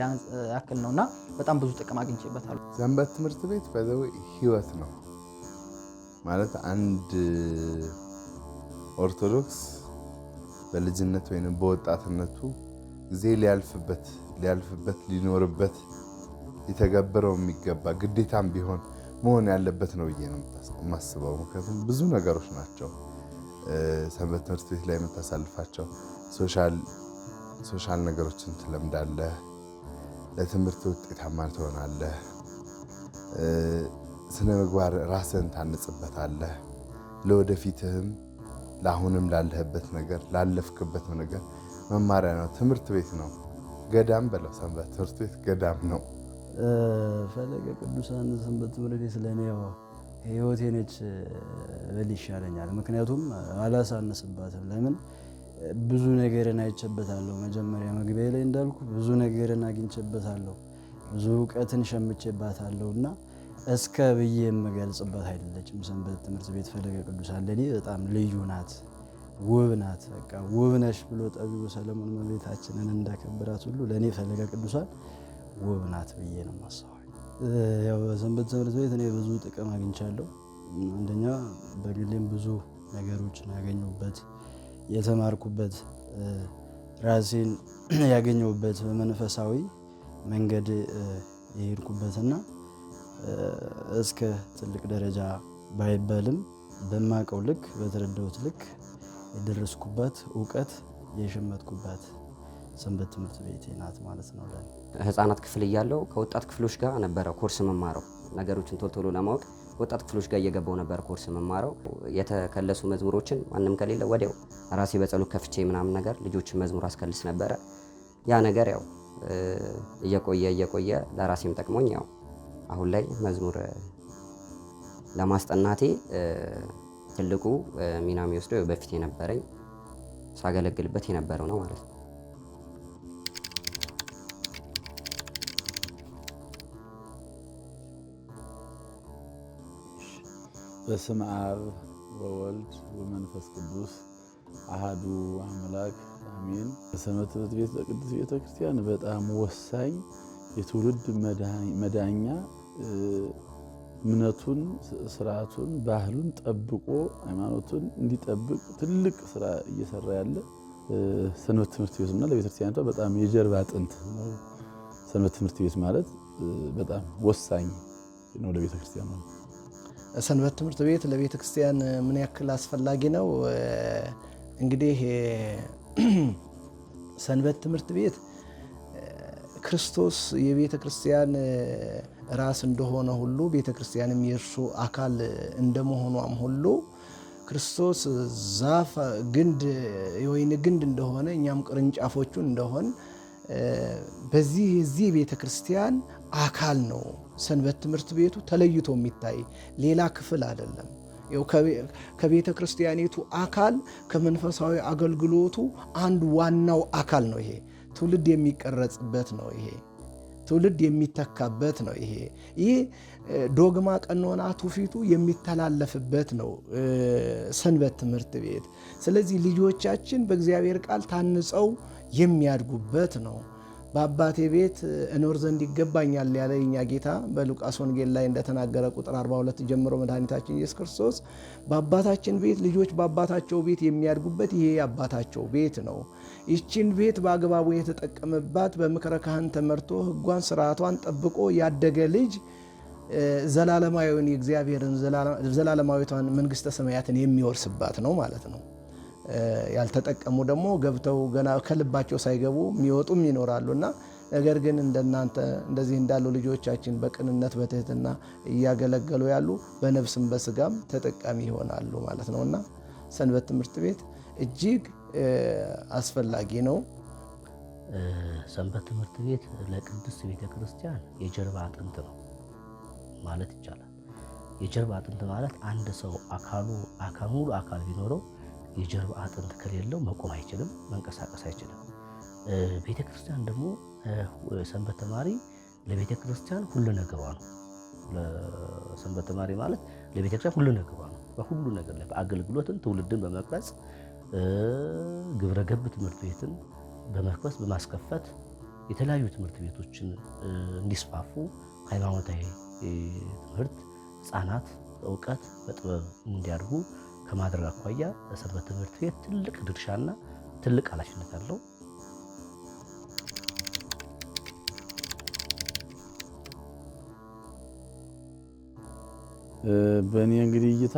ያክል ነውና በጣም ብዙ ጥቅም አግኝቼበታለሁ። ሰንበት ትምህርት ቤት በዘው ህይወት ነው ማለት አንድ ኦርቶዶክስ በልጅነት ወይም በወጣትነቱ ጊዜ ሊያልፍበት ሊኖርበት የተገበረው የሚገባ ግዴታም ቢሆን መሆን ያለበት ነው ብዬ ነው የማስበው። ምክንያቱም ብዙ ነገሮች ናቸው ሰንበት ትምህርት ቤት ላይ የምታሳልፋቸው። ሶሻል ነገሮችን ትለምዳለህ፣ ለትምህርት ውጤታማ ትሆናለህ፣ ስነ ምግባር ራስህን ታንጽበታለህ። ለወደፊትህም ለአሁንም ላለህበት ነገር ላለፍክበት ነገር መማሪያ ነው። ትምህርት ቤት ነው። ገዳም በለው ሰንበት ትምህርት ቤት ገዳም ነው። ፈለገ ቅዱሳን ሰንበት ትምህርት ቤት ለኔ ህይወቴ ነች ብል ይሻለኛል። ምክንያቱም አላሳነስባትም። ለምን ብዙ ነገርን አይቼበታለሁ። መጀመሪያ መግቢያ ላይ እንዳልኩ ብዙ ነገርን አግኝቼበታለሁ፣ ብዙ እውቀትን ሸምቼባታለሁ እና እስከ ብዬ የምገልጽበት አይደለችም ሰንበት ትምህርት ቤት ፈለገ ቅዱሳን ለኔ በጣም ልዩ ናት፣ ውብ ናት። በቃ ውብ ነሽ ብሎ ጠቢቡ ሰለሞን እመቤታችንን እንዳከበራት ሁሉ ለኔ ፈለገ ቅዱሳን ውብ ናት ብዬ ነው የማስበው። ያው ሰንበት ትምህርት ቤት እኔ ብዙ ጥቅም አግኝቻለሁ። አንደኛ በግሌም ብዙ ነገሮችን ያገኘሁበት የተማርኩበት ራሴን ያገኘሁበት በመንፈሳዊ መንገድ የሄድኩበትና እስከ ትልቅ ደረጃ ባይባልም በማቀው ልክ በተረዳሁት ልክ የደረስኩባት እውቀት የሸመትኩባት ሰንበት ትምህርት ቤቴ ናት ማለት ነው። ህፃናት ክፍል እያለው ከወጣት ክፍሎች ጋር ነበረ ኮርስ መማረው። ነገሮችን ቶሎ ለማወቅ ወጣት ክፍሎች ጋር እየገባው ነበር ኮርስ መማረው። የተከለሱ መዝሙሮችን ማንም ከሌለ ወዲያው ራሴ በጸሎት ከፍቼ ምናምን ነገር ልጆችን መዝሙር አስከልስ ነበረ። ያ ነገር ያው እየቆየ ለራሴም ጠቅሞኝ ያው አሁን ላይ መዝሙር ለማስጠናቴ ትልቁ ሚና የሚወስደው በፊት የነበረኝ ሳገለግልበት የነበረው ነው ማለት ነው። በስመ አብ ወወልድ ወመንፈስ ቅዱስ አሃዱ አምላክ አሜን። ሰንበት ትምህርት ቤት ለቅድስት ቤተ ክርስቲያን በጣም ወሳኝ የትውልድ መዳኛ እምነቱን፣ ስርዓቱን፣ ባህሉን ጠብቆ ሃይማኖቱን እንዲጠብቅ ትልቅ ስራ እየሰራ ያለ ሰንበት ትምህርት ቤት እና ለቤተክርስቲያኒቷ በጣም የጀርባ አጥንት ነው። ሰንበት ትምህርት ቤት ማለት በጣም ወሳኝ ነው ለቤተክርስቲያን ነው። ሰንበት ትምህርት ቤት ለቤተክርስቲያን ምን ያክል አስፈላጊ ነው? እንግዲህ ሰንበት ትምህርት ቤት ክርስቶስ የቤተክርስቲያን ራስ እንደሆነ ሁሉ ቤተክርስቲያንም የእርሱ አካል እንደመሆኗም ሁሉ ክርስቶስ ዛፍ ግንድ የወይን ግንድ እንደሆነ እኛም ቅርንጫፎቹ እንደሆን በዚህ ቤተክርስቲያን አካል ነው። ሰንበት ትምህርት ቤቱ ተለይቶ የሚታይ ሌላ ክፍል አይደለም። ከቤተ ክርስቲያኒቱ አካል ከመንፈሳዊ አገልግሎቱ አንዱ ዋናው አካል ነው። ይሄ ትውልድ የሚቀረጽበት ነው። ይሄ ትውልድ የሚተካበት ነው። ይሄ ዶግማ፣ ቀኖና፣ ትውፊቱ የሚተላለፍበት ነው ሰንበት ትምህርት ቤት። ስለዚህ ልጆቻችን በእግዚአብሔር ቃል ታንጸው የሚያድጉበት ነው። በአባቴ ቤት እኖር ዘንድ ይገባኛል ያለ የኛ ጌታ በሉቃስ ወንጌል ላይ እንደተናገረ ቁጥር 42 ጀምሮ መድኃኒታችን ኢየሱስ ክርስቶስ በአባታችን ቤት ልጆች በአባታቸው ቤት የሚያድጉበት ይሄ የአባታቸው ቤት ነው። ይችን ቤት በአግባቡ የተጠቀመባት በምክረ ካህን ተመርቶ ሕጓን ስርዓቷን ጠብቆ ያደገ ልጅ ዘላለማዊውን የእግዚአብሔርን ዘላለማዊቷን መንግስተ ሰማያትን የሚወርስባት ነው ማለት ነው። ያልተጠቀሙ ደግሞ ገብተው ገና ከልባቸው ሳይገቡ የሚወጡም ይኖራሉና ነገር ግን እንደናንተ እንደዚህ እንዳሉ ልጆቻችን በቅንነት በትህትና እያገለገሉ ያሉ በነፍስም በስጋም ተጠቃሚ ይሆናሉ ማለት ነውና ሰንበት ትምህርት ቤት እጅግ አስፈላጊ ነው። ሰንበት ትምህርት ቤት ለቅድስት ቤተ ክርስቲያን የጀርባ አጥንት ነው ማለት ይቻላል። የጀርባ አጥንት ማለት አንድ ሰው ሙሉ አካል ቢኖረው የጀርባ አጥንት ከሌለው መቆም አይችልም፣ መንቀሳቀስ አይችልም። ቤተ ክርስቲያን ደግሞ ሰንበት ተማሪ ለቤተ ክርስቲያን ሁሉ ነገሯ ነው። ለሰንበት ተማሪ ማለት ለቤተ ክርስቲያን ሁሉ ነገሯ ነው። በሁሉ ነገር ላይ በአገልግሎትን ትውልድን በመቅረጽ ግብረ ገብ ትምህርት ቤትን በመክፈት በማስከፈት የተለያዩ ትምህርት ቤቶችን እንዲስፋፉ ሃይማኖታዊ ትምህርት ሕፃናት በእውቀት በጥበብ እንዲያድጉ ከማድረግ አኳያ ሰንበት ትምህርት ቤት ትልቅ ድርሻና ትልቅ ኃላፊነት አለው። በእኔ እንግዲህ እይታ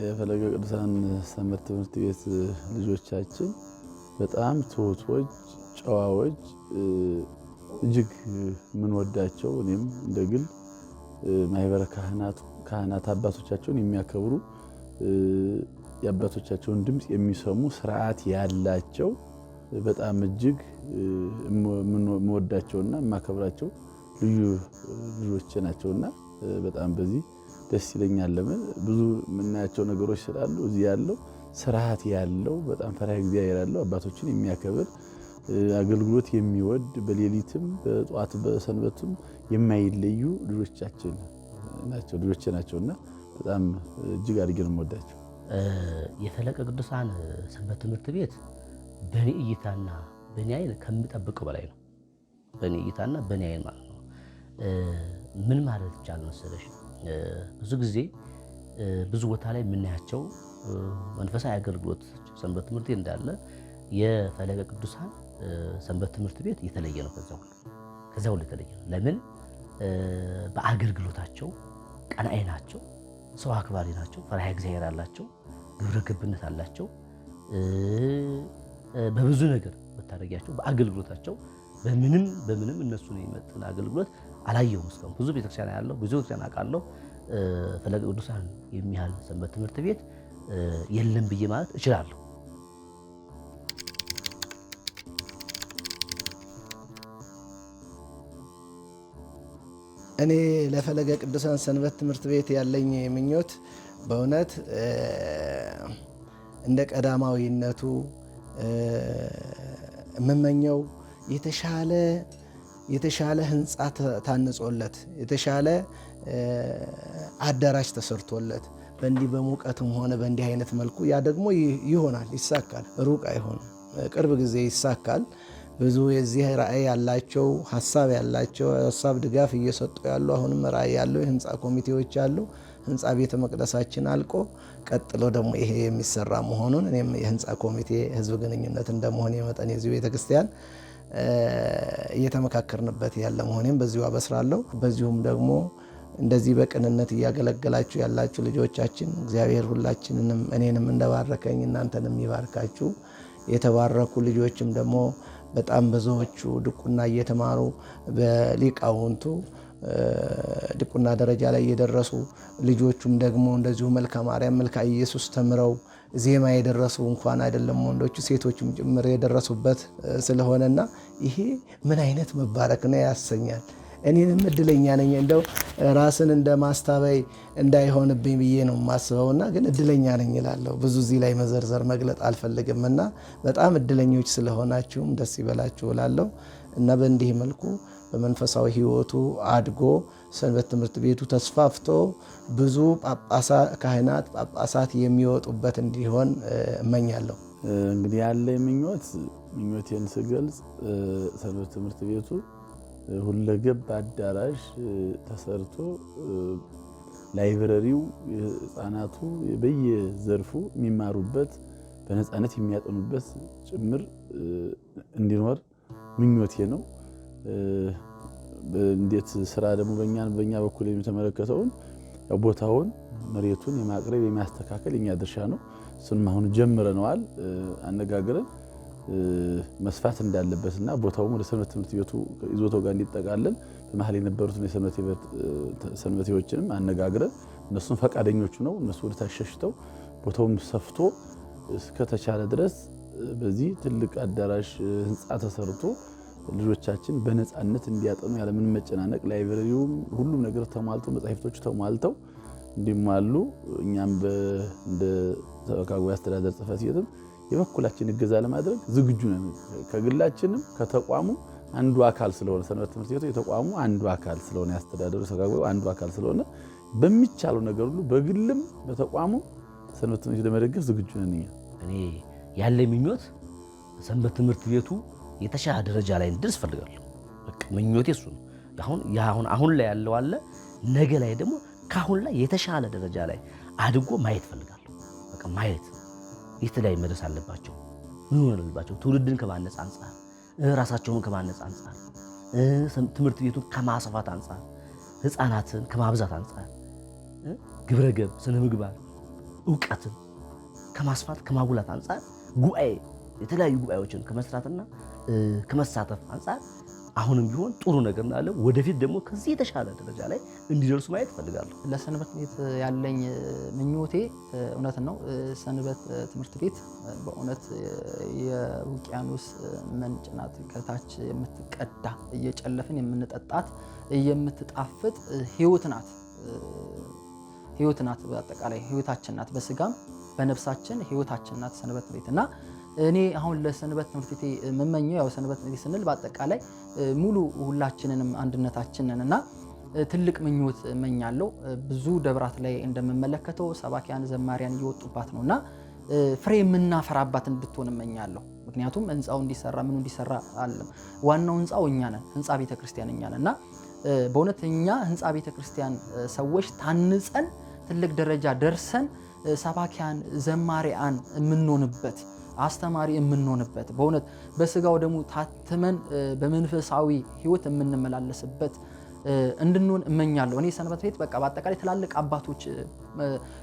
የፈለገ ቅዱሳን ሰንበት ትምህርት ቤት ልጆቻችን በጣም ትሁቶች፣ ጨዋዎች፣ እጅግ የምንወዳቸው እኔም እንደ ግል ማህበረ ካህናት አባቶቻቸውን የሚያከብሩ የአባቶቻቸውን ድምፅ የሚሰሙ ስርዓት ያላቸው በጣም እጅግ የምወዳቸውና የማከብራቸው ልዩ ልጆች ናቸውና በጣም በዚህ ደስ ይለኛል። ለምን ብዙ የምናያቸው ነገሮች ስላሉ እዚህ ያለው ስርዓት ያለው በጣም ፈሪሃ እግዚአብሔር ያለው አባቶችን የሚያከብር አገልግሎት የሚወድ በሌሊትም በጧት በሰንበትም የማይለዩ ልጆቻችን ናቸውና በጣም እጅግ አድርጌ ነው የምወዳቸው። የፈለገ ቅዱሳን ሰንበት ትምህርት ቤት በእኔ እይታና በእኔ አይን ከምጠብቀው በላይ ነው። በእኔ እይታና በእኔ አይን ማለት ነው። ምን ማለት ይቻላል መሰለሽ? ብዙ ጊዜ ብዙ ቦታ ላይ የምናያቸው መንፈሳዊ አገልግሎት ሰንበት ትምህርት ቤት እንዳለ የፈለገ ቅዱሳን ሰንበት ትምህርት ቤት የተለየ ነው። ከዛ ሁሉ የተለየ ነው። ለምን? በአገልግሎታቸው ቀናኢ ናቸው፣ ሰው አክባሪ ናቸው፣ ፈሪሃ እግዚአብሔር አላቸው፣ ግብረ ገብነት አላቸው። በብዙ ነገር ብታደርጊያቸው በአገልግሎታቸው በምንም እነሱን የሚመጥን አገልግሎት አላየሁም እስካሁን። ብዙ ቤተክርስቲያን ያለው ብዙ ቤተክርስቲያን አውቃለሁ። ፈለገ ቅዱሳን የሚያህል ሰንበት ትምህርት ቤት የለም ብዬ ማለት እችላለሁ። እኔ ለፈለገ ቅዱሳን ሰንበት ትምህርት ቤት ያለኝ ምኞት በእውነት እንደ ቀዳማዊነቱ የምመኘው የተሻለ ህንፃ ታንጾለት የተሻለ አዳራሽ ተሰርቶለት በእንዲህ በሙቀትም ሆነ በእንዲህ አይነት መልኩ ያ ደግሞ ይሆናል፣ ይሳካል። ሩቅ አይሆንም፣ ቅርብ ጊዜ ይሳካል። ብዙ የዚህ ራዕይ ያላቸው ሀሳብ ያላቸው ሀሳብ ድጋፍ እየሰጡ ያሉ አሁንም ራዕይ ያለው የህንፃ ኮሚቴዎች አሉ። ህንፃ ቤተ መቅደሳችን አልቆ ቀጥሎ ደግሞ ይሄ የሚሰራ መሆኑን እኔም የህንፃ ኮሚቴ ህዝብ ግንኙነት እንደመሆን የመጠን የዚሁ ቤተክርስቲያን እየተመካከርንበት ያለ መሆኔም በዚሁ አበስራለሁ። በዚሁም ደግሞ እንደዚህ በቅንነት እያገለገላችሁ ያላችሁ ልጆቻችን እግዚአብሔር ሁላችንንም እኔንም እንደባረከኝ እናንተንም ይባርካችሁ። የተባረኩ ልጆችም ደግሞ በጣም ብዙዎቹ ድቁና እየተማሩ በሊቃውንቱ ድቁና ደረጃ ላይ የደረሱ ልጆቹም ደግሞ እንደዚሁ መልካ ማርያም መልካ ኢየሱስ ተምረው ዜማ የደረሱ እንኳን አይደለም ወንዶቹ ሴቶችም ጭምር የደረሱበት ስለሆነና ይሄ ምን አይነት መባረክ ነው ያሰኛል። እኔንም እድለኛ ነኝ። እንደው ራስን እንደ ማስታበይ እንዳይሆንብኝ ብዬ ነው የማስበውና ግን እድለኛ ነኝ እላለሁ። ብዙ እዚህ ላይ መዘርዘር መግለጥ አልፈልግምና በጣም እድለኞች ስለሆናችሁም ደስ ይበላችሁ እላለሁ እና በእንዲህ መልኩ በመንፈሳዊ ሕይወቱ አድጎ ሰንበት ትምህርት ቤቱ ተስፋፍቶ ብዙ ካህናት ጳጳሳት የሚወጡበት እንዲሆን እመኛለሁ። እንግዲህ ያለ ምኞቴን ስገልጽ ሰንበት ትምህርት ቤቱ ሁለገብ አዳራሽ ተሰርቶ ላይብረሪው ህፃናቱ በየዘርፉ የሚማሩበት በነፃነት የሚያጠኑበት ጭምር እንዲኖር ምኞቴ ነው። እንዴት ስራ ደግሞ በእኛ በኩል የሚተመለከተውን ቦታውን መሬቱን የማቅረብ የሚያስተካከል የኛ ድርሻ ነው። እሱንም አሁን ጀምረነዋል አነጋግረን መስፋት እንዳለበትና ቦታውም ወደ ሰንበት ትምህርት ቤቱ ይዞታው ጋር እንዲጠቃለል በመሀል የነበሩትን ሰንበቴዎችንም አነጋግረን እነሱም ፈቃደኞቹ ነው። እነሱ ወደ ታች ሸሽተው ቦታውም ሰፍቶ እስከተቻለ ድረስ በዚህ ትልቅ አዳራሽ ህንፃ ተሰርቶ ልጆቻችን በነፃነት እንዲያጠኑ ያለምንም መጨናነቅ ላይብረሪውም ሁሉም ነገር ተሟልቶ መጻሕፍቶቹ ተሟልተው እንዲሟሉ እኛም እንደ ሰበካ ጉባኤ አስተዳደር ጽሕፈት ቤትም የበኩላችን እገዛ ለማድረግ ዝግጁ ነን። ከግላችንም ከተቋሙ አንዱ አካል ስለሆነ ሰንበት ትምህርት ቤቱ የተቋሙ አንዱ አካል ስለሆነ ያስተዳደሩ ሰበካ ጉባኤው አንዱ አካል ስለሆነ በሚቻለው ነገር ሁሉ በግልም በተቋሙ ሰንበት ትምህርት ለመደገፍ ዝግጁ ነን። እኔ ያለ ምኞት ሰንበት ትምህርት ቤቱ የተሻለ ደረጃ ላይ እንድንደርስ እፈልጋለሁ። በቃ ምኞቴ እሱ ነው። አሁን ላይ ያለው አለ ነገ ላይ ደግሞ ካሁን ላይ የተሻለ ደረጃ ላይ አድጎ ማየት እፈልጋለሁ። በቃ ማየት የት ላይ መድረስ አለባቸው፣ ምን ሆነ አለባቸው፣ ትውልድን ከማነጽ አንጻር፣ ራሳቸውን ከማነጽ አንጻር፣ ትምህርት ቤቱን ከማስፋት አንጻር፣ ህፃናትን ከማብዛት አንጻር፣ ግብረገብ ስነ ምግባር እውቀትን ከማስፋት ከማጉላት አንጻር ጉባኤ የተለያዩ ጉባኤዎችን ከመስራትና ከመሳተፍ አንጻር አሁንም ቢሆን ጥሩ ነገር እንዳለ ወደፊት ደግሞ ከዚህ የተሻለ ደረጃ ላይ እንዲደርሱ ማየት እፈልጋለሁ። ለሰንበት ቤት ያለኝ ምኞቴ እውነት ነው። ሰንበት ትምህርት ቤት በእውነት የውቅያኖስ ምንጭ ናት። ከታች የምትቀዳ እየጨለፍን የምንጠጣት የምትጣፍጥ ህይወት ናት። በአጠቃላይ ህይወታችን ናት። በስጋም በነፍሳችን ህይወታችን ናት ሰንበት ቤት እና እኔ አሁን ለሰንበት ትምህርት ቤት የምመኘው ያው ሰንበት ትምህርት ቤት ስንል በአጠቃላይ ሙሉ ሁላችንንም አንድነታችንን እና ትልቅ ምኞት እመኛለሁ። ብዙ ደብራት ላይ እንደምመለከተው ሰባኪያን ዘማሪያን እየወጡባት ነውና ፍሬ የምናፈራባት እንድትሆን እመኛለሁ። ምክንያቱም ህንፃው እንዲሰራ ምኑ እንዲሰራ አለም ዋናው ህንፃው እኛ ነን። ህንፃ ቤተክርስቲያን እኛ ነን እና በእውነት እኛ ህንፃ ቤተክርስቲያን ሰዎች ታንጸን ትልቅ ደረጃ ደርሰን ሰባኪያን ዘማሪያን የምንሆንበት አስተማሪ የምንሆንበት በእውነት በስጋው ደግሞ ታትመን በመንፈሳዊ ህይወት የምንመላለስበት እንድንሆን እመኛለሁ። እኔ ሰንበት ቤት በቃ በአጠቃላይ ትላልቅ አባቶች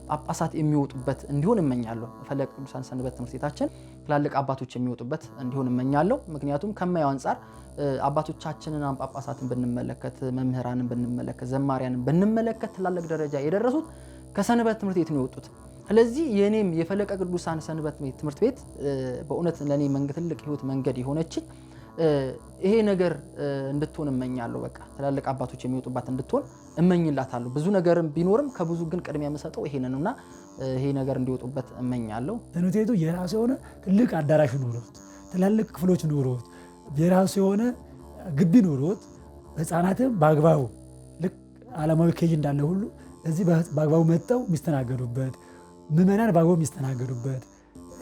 ጳጳሳት የሚወጡበት እንዲሆን እመኛለሁ። ፈለገ ቅዱሳን ሰንበት ትምህርት ቤታችን ትላልቅ አባቶች የሚወጡበት እንዲሆን እመኛለሁ። ምክንያቱም ከማየው አንጻር አባቶቻችንን ጳጳሳትን ብንመለከት፣ መምህራንን ብንመለከት፣ ዘማሪያንን ብንመለከት ትላልቅ ደረጃ የደረሱት ከሰንበት ትምህርት ቤት ነው የወጡት። ስለዚህ የኔም የፈለቀ ቅዱሳን ሰንበት ትምህርት ቤት በእውነት ለኔ ትልቅ ህይወት መንገድ የሆነች ይሄ ነገር እንድትሆን እመኛለሁ። በቃ ትላልቅ አባቶች የሚወጡባት እንድትሆን እመኝላታለሁ። ብዙ ነገርም ቢኖርም ከብዙ ግን ቅድሚያ የምሰጠው ይሄንን ነውና ይሄ ነገር እንዲወጡበት እመኛለሁ። ትምህርት ቤቱ የራሱ የሆነ ትልቅ አዳራሽ ኖሮት፣ ትላልቅ ክፍሎች ኖሮት፣ የራሱ የሆነ ግቢ ኖሮት ህፃናትም በአግባቡ ልክ ዓለማዊ ኬጅ እንዳለ ሁሉ እዚህ በአግባቡ መጥተው የሚስተናገዱበት፣ ምዕመናን በአግባቡ የሚስተናገዱበት፣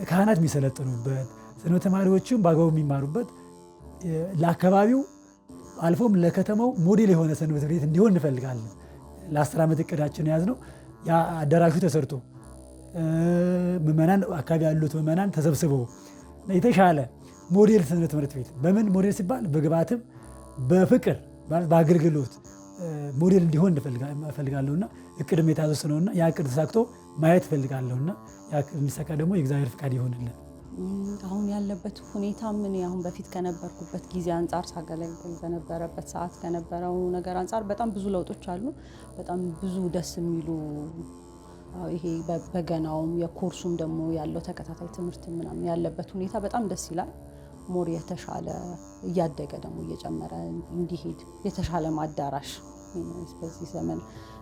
ካህናት የሚሰለጥኑበት፣ ሰንበት ተማሪዎችም በአግባቡ የሚማሩበት ለአካባቢው አልፎም ለከተማው ሞዴል የሆነ ሰንበት ትምህርት ቤት እንዲሆን እንፈልጋለን። ለ10 ዓመት እቅዳችን የያዝነው ያ አዳራሹ ተሰርቶ ምዕመናን አካባቢ ያሉት ምዕመናን ተሰብስበው የተሻለ ሞዴል ሰንበት ትምህርት ቤት በምን ሞዴል ሲባል በግብዓትም በፍቅር በአገልግሎት ሞዴል እንዲሆን እፈልጋለሁና እቅድም የተያዘ ስለሆነና ያ እቅድ ተሳክቶ ማየት እፈልጋለሁና ያ እቅድ እንዲሳካ ደግሞ የእግዚአብሔር ፍቃድ ይሆንልን። አሁን ያለበት ሁኔታ ምን አሁን በፊት ከነበርኩበት ጊዜ አንጻር ሳገለግል በነበረበት ሰዓት ከነበረው ነገር አንጻር በጣም ብዙ ለውጦች አሉ። በጣም ብዙ ደስ የሚሉ ይሄ በገናውም የኮርሱም ደግሞ ያለው ተከታታይ ትምህርት ምናምን ያለበት ሁኔታ በጣም ደስ ይላል። ሞር የተሻለ እያደገ ደግሞ እየጨመረ እንዲሄድ የተሻለ አዳራሽ በዚህ ዘመን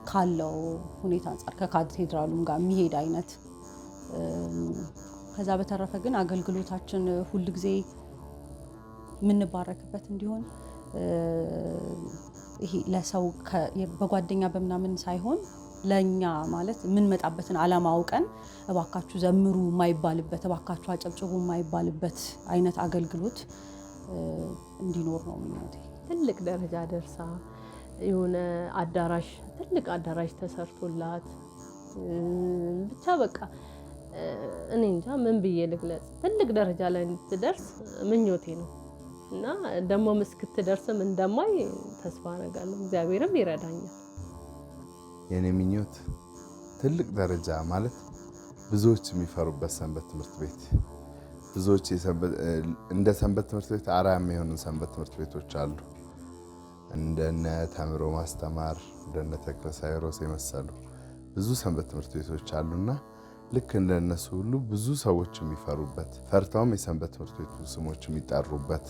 ካለው ሁኔታ አንጻር ከካቴድራሉም ጋር የሚሄድ አይነት ከዛ በተረፈ ግን አገልግሎታችን ሁል ጊዜ የምንባረክበት እንዲሆን ይሄ ለሰው በጓደኛ በምናምን ሳይሆን ለኛ ማለት የምንመጣበትን ዓላማ አውቀን እባካችሁ ዘምሩ የማይባልበት እባካችሁ አጨብጭቡ የማይባልበት አይነት አገልግሎት እንዲኖር ነው ምኞቴ። ትልቅ ደረጃ ደርሳ የሆነ አዳራሽ ትልቅ አዳራሽ ተሰርቶላት ብቻ በቃ እኔ እንጃ ምን ብዬ ልግለጽ፣ ትልቅ ደረጃ ላይ እንድትደርስ ምኞቴ ነው እና ደግሞ እስክትደርስም እንደማይ ተስፋ አደርጋለሁ። እግዚአብሔርም ይረዳኛል። የኔ ምኞት ትልቅ ደረጃ ማለት ብዙዎች የሚፈሩበት ሰንበት ትምህርት ቤት፣ ብዙዎች እንደ ሰንበት ትምህርት ቤት አርአያ የሚሆኑ ሰንበት ትምህርት ቤቶች አሉ። እንደነ ተምሮ ማስተማር፣ እንደነ ተክለ ሳይሮስ የመሰሉ ብዙ ሰንበት ትምህርት ቤቶች አሉና ልክ እንደነሱ ሁሉ ብዙ ሰዎች የሚፈሩበት ፈርተውም የሰንበት ትምህርት ቤቱ ስሞች የሚጠሩበት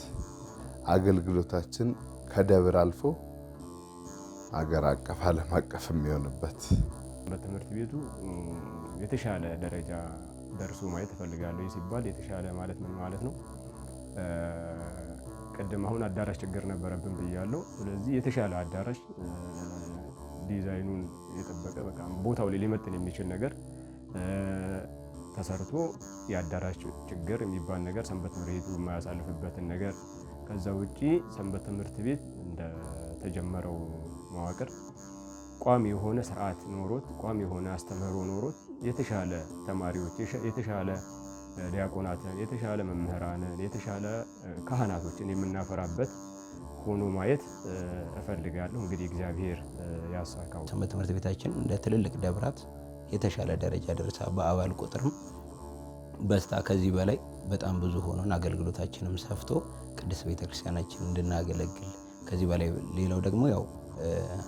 አገልግሎታችን ከደብር አልፎ አገር አቀፍ ዓለም አቀፍ የሚሆንበት በትምህርት ቤቱ የተሻለ ደረጃ ደርሶ ማየት እፈልጋለሁ። ሲባል የተሻለ ማለት ምን ማለት ነው? ቀደም አሁን አዳራሽ ችግር ነበረብን ብያለሁ። ስለዚህ የተሻለ አዳራሽ ዲዛይኑን የጠበቀ በቃ ቦታው ላይ ሊመጥን የሚችል ነገር ተሰርቶ የአዳራሽ ችግር የሚባል ነገር ሰንበት ትምህርት ቤቱ የማያሳልፍበትን ነገር ከዛ ውጪ ሰንበት ትምህርት ቤት እንደተጀመረው መዋቅር ቋሚ የሆነ ስርዓት ኖሮት ቋሚ የሆነ አስተምህሮ ኖሮት የተሻለ ተማሪዎች የተሻለ ዲያቆናትን የተሻለ መምህራንን የተሻለ ካህናቶችን የምናፈራበት ሆኖ ማየት እፈልጋለሁ። እንግዲህ እግዚአብሔር ያሳካው። ሰንበት ትምህርት ቤታችን እንደ ትልልቅ ደብራት የተሻለ ደረጃ ደርሳ በአባል ቁጥርም በስታ ከዚህ በላይ በጣም ብዙ ሆኖን አገልግሎታችንም ሰፍቶ ቅድስት ቤተክርስቲያናችን እንድናገለግል ከዚህ በላይ ሌላው ደግሞ ያው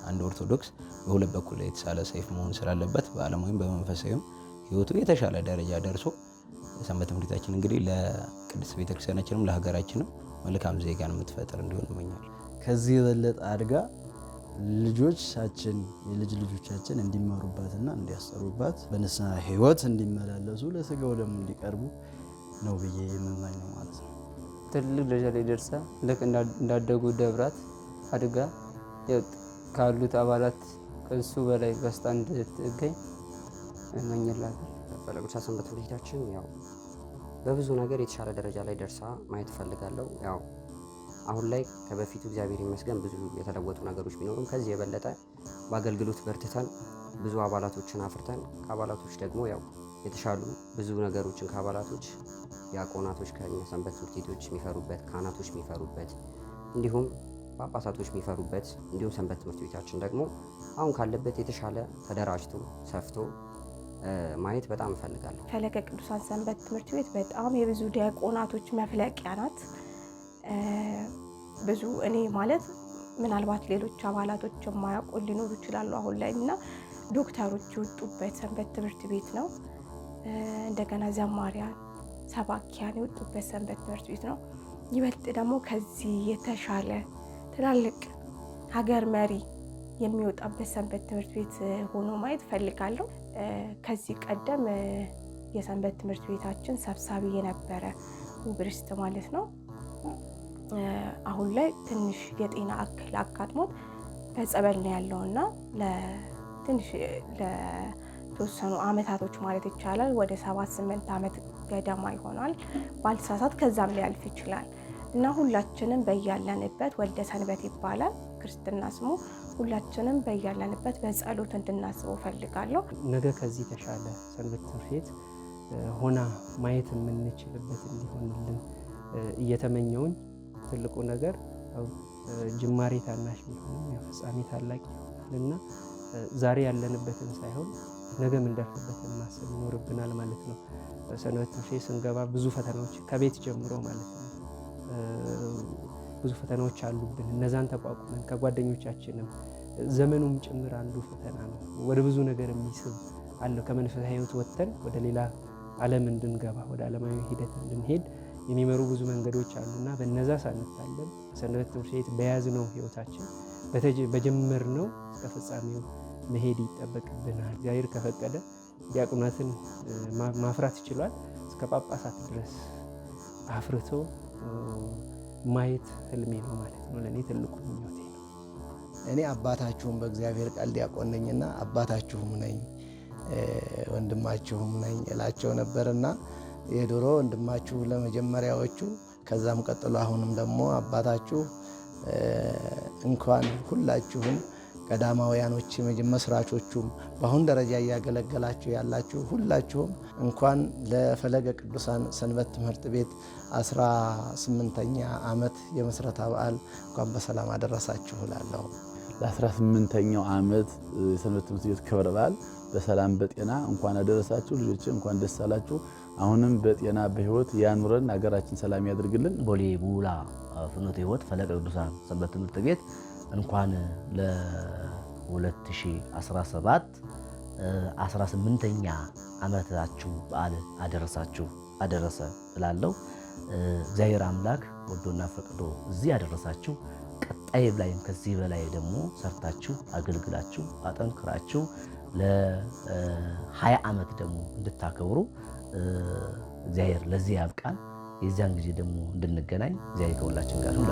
አንድ ኦርቶዶክስ በሁለት በኩል የተሳለ ሰይፍ መሆን ስላለበት በዓለማዊም በመንፈሳዊም ሕይወቱ የተሻለ ደረጃ ደርሶ ሰንበት ትምህርት ቤታችን እንግዲህ ለቅድስት ቤተክርስቲያናችንም ለሀገራችንም መልካም ዜጋን የምትፈጥር እንዲሆን እመኛለሁ። ከዚህ የበለጠ አድጋ ልጆቻችን የልጅ ልጆቻችን እንዲማሩባትና እንዲያሰሩባት በንስሐ ሕይወት እንዲመላለሱ ለስጋው ደሙ እንዲቀርቡ ነው ብዬ የምመኘው ማለት ነው። ትልቅ ደረጃ ላይ ደርሳ ልክ እንዳደጉ ደብራት አድጋ ካሉት አባላት ከሱ በላይ በስታ እንድትገኝ እመኝላታለሁ። ፈለገ ሰንበት ትምህርት ቤታችን ያው በብዙ ነገር የተሻለ ደረጃ ላይ ደርሳ ማየት እፈልጋለሁ። ያው አሁን ላይ ከበፊቱ እግዚአብሔር ይመስገን ብዙ የተለወጡ ነገሮች ቢኖሩም ከዚህ የበለጠ በአገልግሎት በርትተን ብዙ አባላቶችን አፍርተን ከአባላቶች ደግሞ ያው የተሻሉ ብዙ ነገሮችን ከአባላቶች ዲያቆናቶች ከኛ ሰንበት ትምህርት ቤቶች የሚፈሩበት ካህናቶች የሚፈሩበት እንዲሁም ጳጳሳቶች የሚፈሩበት እንዲሁም ሰንበት ትምህርት ቤታችን ደግሞ አሁን ካለበት የተሻለ ተደራጅቶ ሰፍቶ ማየት በጣም እፈልጋለሁ። ፈለገ ቅዱሳን ሰንበት ትምህርት ቤት በጣም የብዙ ዲያቆናቶች መፍለቂያ ናት። ብዙ እኔ ማለት ምናልባት ሌሎች አባላቶች የማያውቁ ሊኖሩ ይችላሉ አሁን ላይ እና ዶክተሮች የወጡበት ሰንበት ትምህርት ቤት ነው። እንደገና ዘማሪያን፣ ሰባኪያን የወጡበት ሰንበት ትምህርት ቤት ነው። ይበልጥ ደግሞ ከዚህ የተሻለ ትላልቅ ሀገር መሪ የሚወጣበት ሰንበት ትምህርት ቤት ሆኖ ማየት እፈልጋለሁ። ከዚህ ቀደም የሰንበት ትምህርት ቤታችን ሰብሳቢ የነበረ ውብርስት ማለት ነው አሁን ላይ ትንሽ የጤና እክል አጋጥሞት በጸበል ነው ያለውና ትንሽ ለተወሰኑ አመታቶች ማለት ይቻላል ወደ 7-8 ዓመት ገደማ ይሆናል ባልሳሳት፣ ከዛም ሊያልፍ ይችላል እና ሁላችንም በያለንበት ወልደ ሰንበት ይባላል ክርስትና ስሙ። ሁላችንም በያለንበት በጸሎት እንድናስበው ፈልጋለሁ። ነገ ከዚህ ተሻለ ሰንበት ትምህርት ቤት ሆና ማየት የምንችልበት እንዲሆንልን እየተመኘውኝ ትልቁ ነገር ጅማሬ ታናሽ ቢሆንም ፍጻሜ ታላቅ ይሆናልና ዛሬ ያለንበትን ሳይሆን ነገ የምንደርስበትን ማሰብ ይኖርብናል ማለት ነው። ሰንበት ትምህርት ቤት ስንገባ ብዙ ፈተናዎች ከቤት ጀምሮ ማለት ነው ብዙ ፈተናዎች አሉብን። እነዛን ተቋቁመን ከጓደኞቻችንም ዘመኑም ጭምር አንዱ ፈተና ነው። ወደ ብዙ ነገር የሚስብ አለው። ከመንፈሳዊ ሕይወት ወጥተን ወደ ሌላ ዓለም እንድንገባ ወደ ዓለማዊ ሂደት እንድንሄድ የሚመሩ ብዙ መንገዶች አሉና በነዛ ሳንታለን ሰንበት ትምህርት ቤት በያዝነው ሕይወታችን በጀመርነው እስከ ፍጻሜው መሄድ ይጠበቅብናል። እግዚአብሔር ከፈቀደ ዲያቆናትን ማፍራት ይችላል። እስከ ጳጳሳት ድረስ አፍርቶ ማየት ህልሜ ነው ማለት ነው። ለእኔ ትልቁ ምኞቴ ነው። እኔ አባታችሁም በእግዚአብሔር ቃል ዲያቆን ነኝና አባታችሁም ነኝ ወንድማችሁም ነኝ እላቸው ነበርና የድሮ ወንድማችሁ ለመጀመሪያዎቹ ከዛም ቀጥሎ አሁንም ደግሞ አባታችሁ እንኳን ሁላችሁም ቀዳማውያኖች መስራቾቹም በአሁን ደረጃ እያገለገላችሁ ያላችሁ ሁላችሁም እንኳን ለፈለገ ቅዱሳን ሰንበት ትምህርት ቤት 18ኛ ዓመት የምስረታ በዓል እንኳን በሰላም አደረሳችሁ እላለሁ። ለ18ኛው ዓመት የሰንበት ትምህርት ቤት ክብረ በዓል በሰላም በጤና እንኳን አደረሳችሁ። ልጆች እንኳን ደስ አላችሁ። አሁንም በጤና በህይወት ያኑረን፣ ሀገራችን ሰላም ያድርግልን። ቦሌ ቡልቡላ ፍኖተ ሕይወት ፈለገ ቅዱሳን ሰንበት ትምህርት ቤት እንኳን ለ2017 18ኛ ዓመታችሁ በዓል አደረሳችሁ አደረሰ እላለሁ። እግዚአብሔር አምላክ ወዶና ፈቅዶ እዚህ ያደረሳችሁ ቀጣይ ላይም ከዚህ በላይ ደግሞ ሰርታችሁ አገልግላችሁ አጠንክራችሁ ለ20 ዓመት ደግሞ እንድታከብሩ እግዚአብሔር ለዚህ ያብቃን። የዚያን ጊዜ ደግሞ እንድንገናኝ እግዚአብሔር ከሁላችን ጋር ይሁን።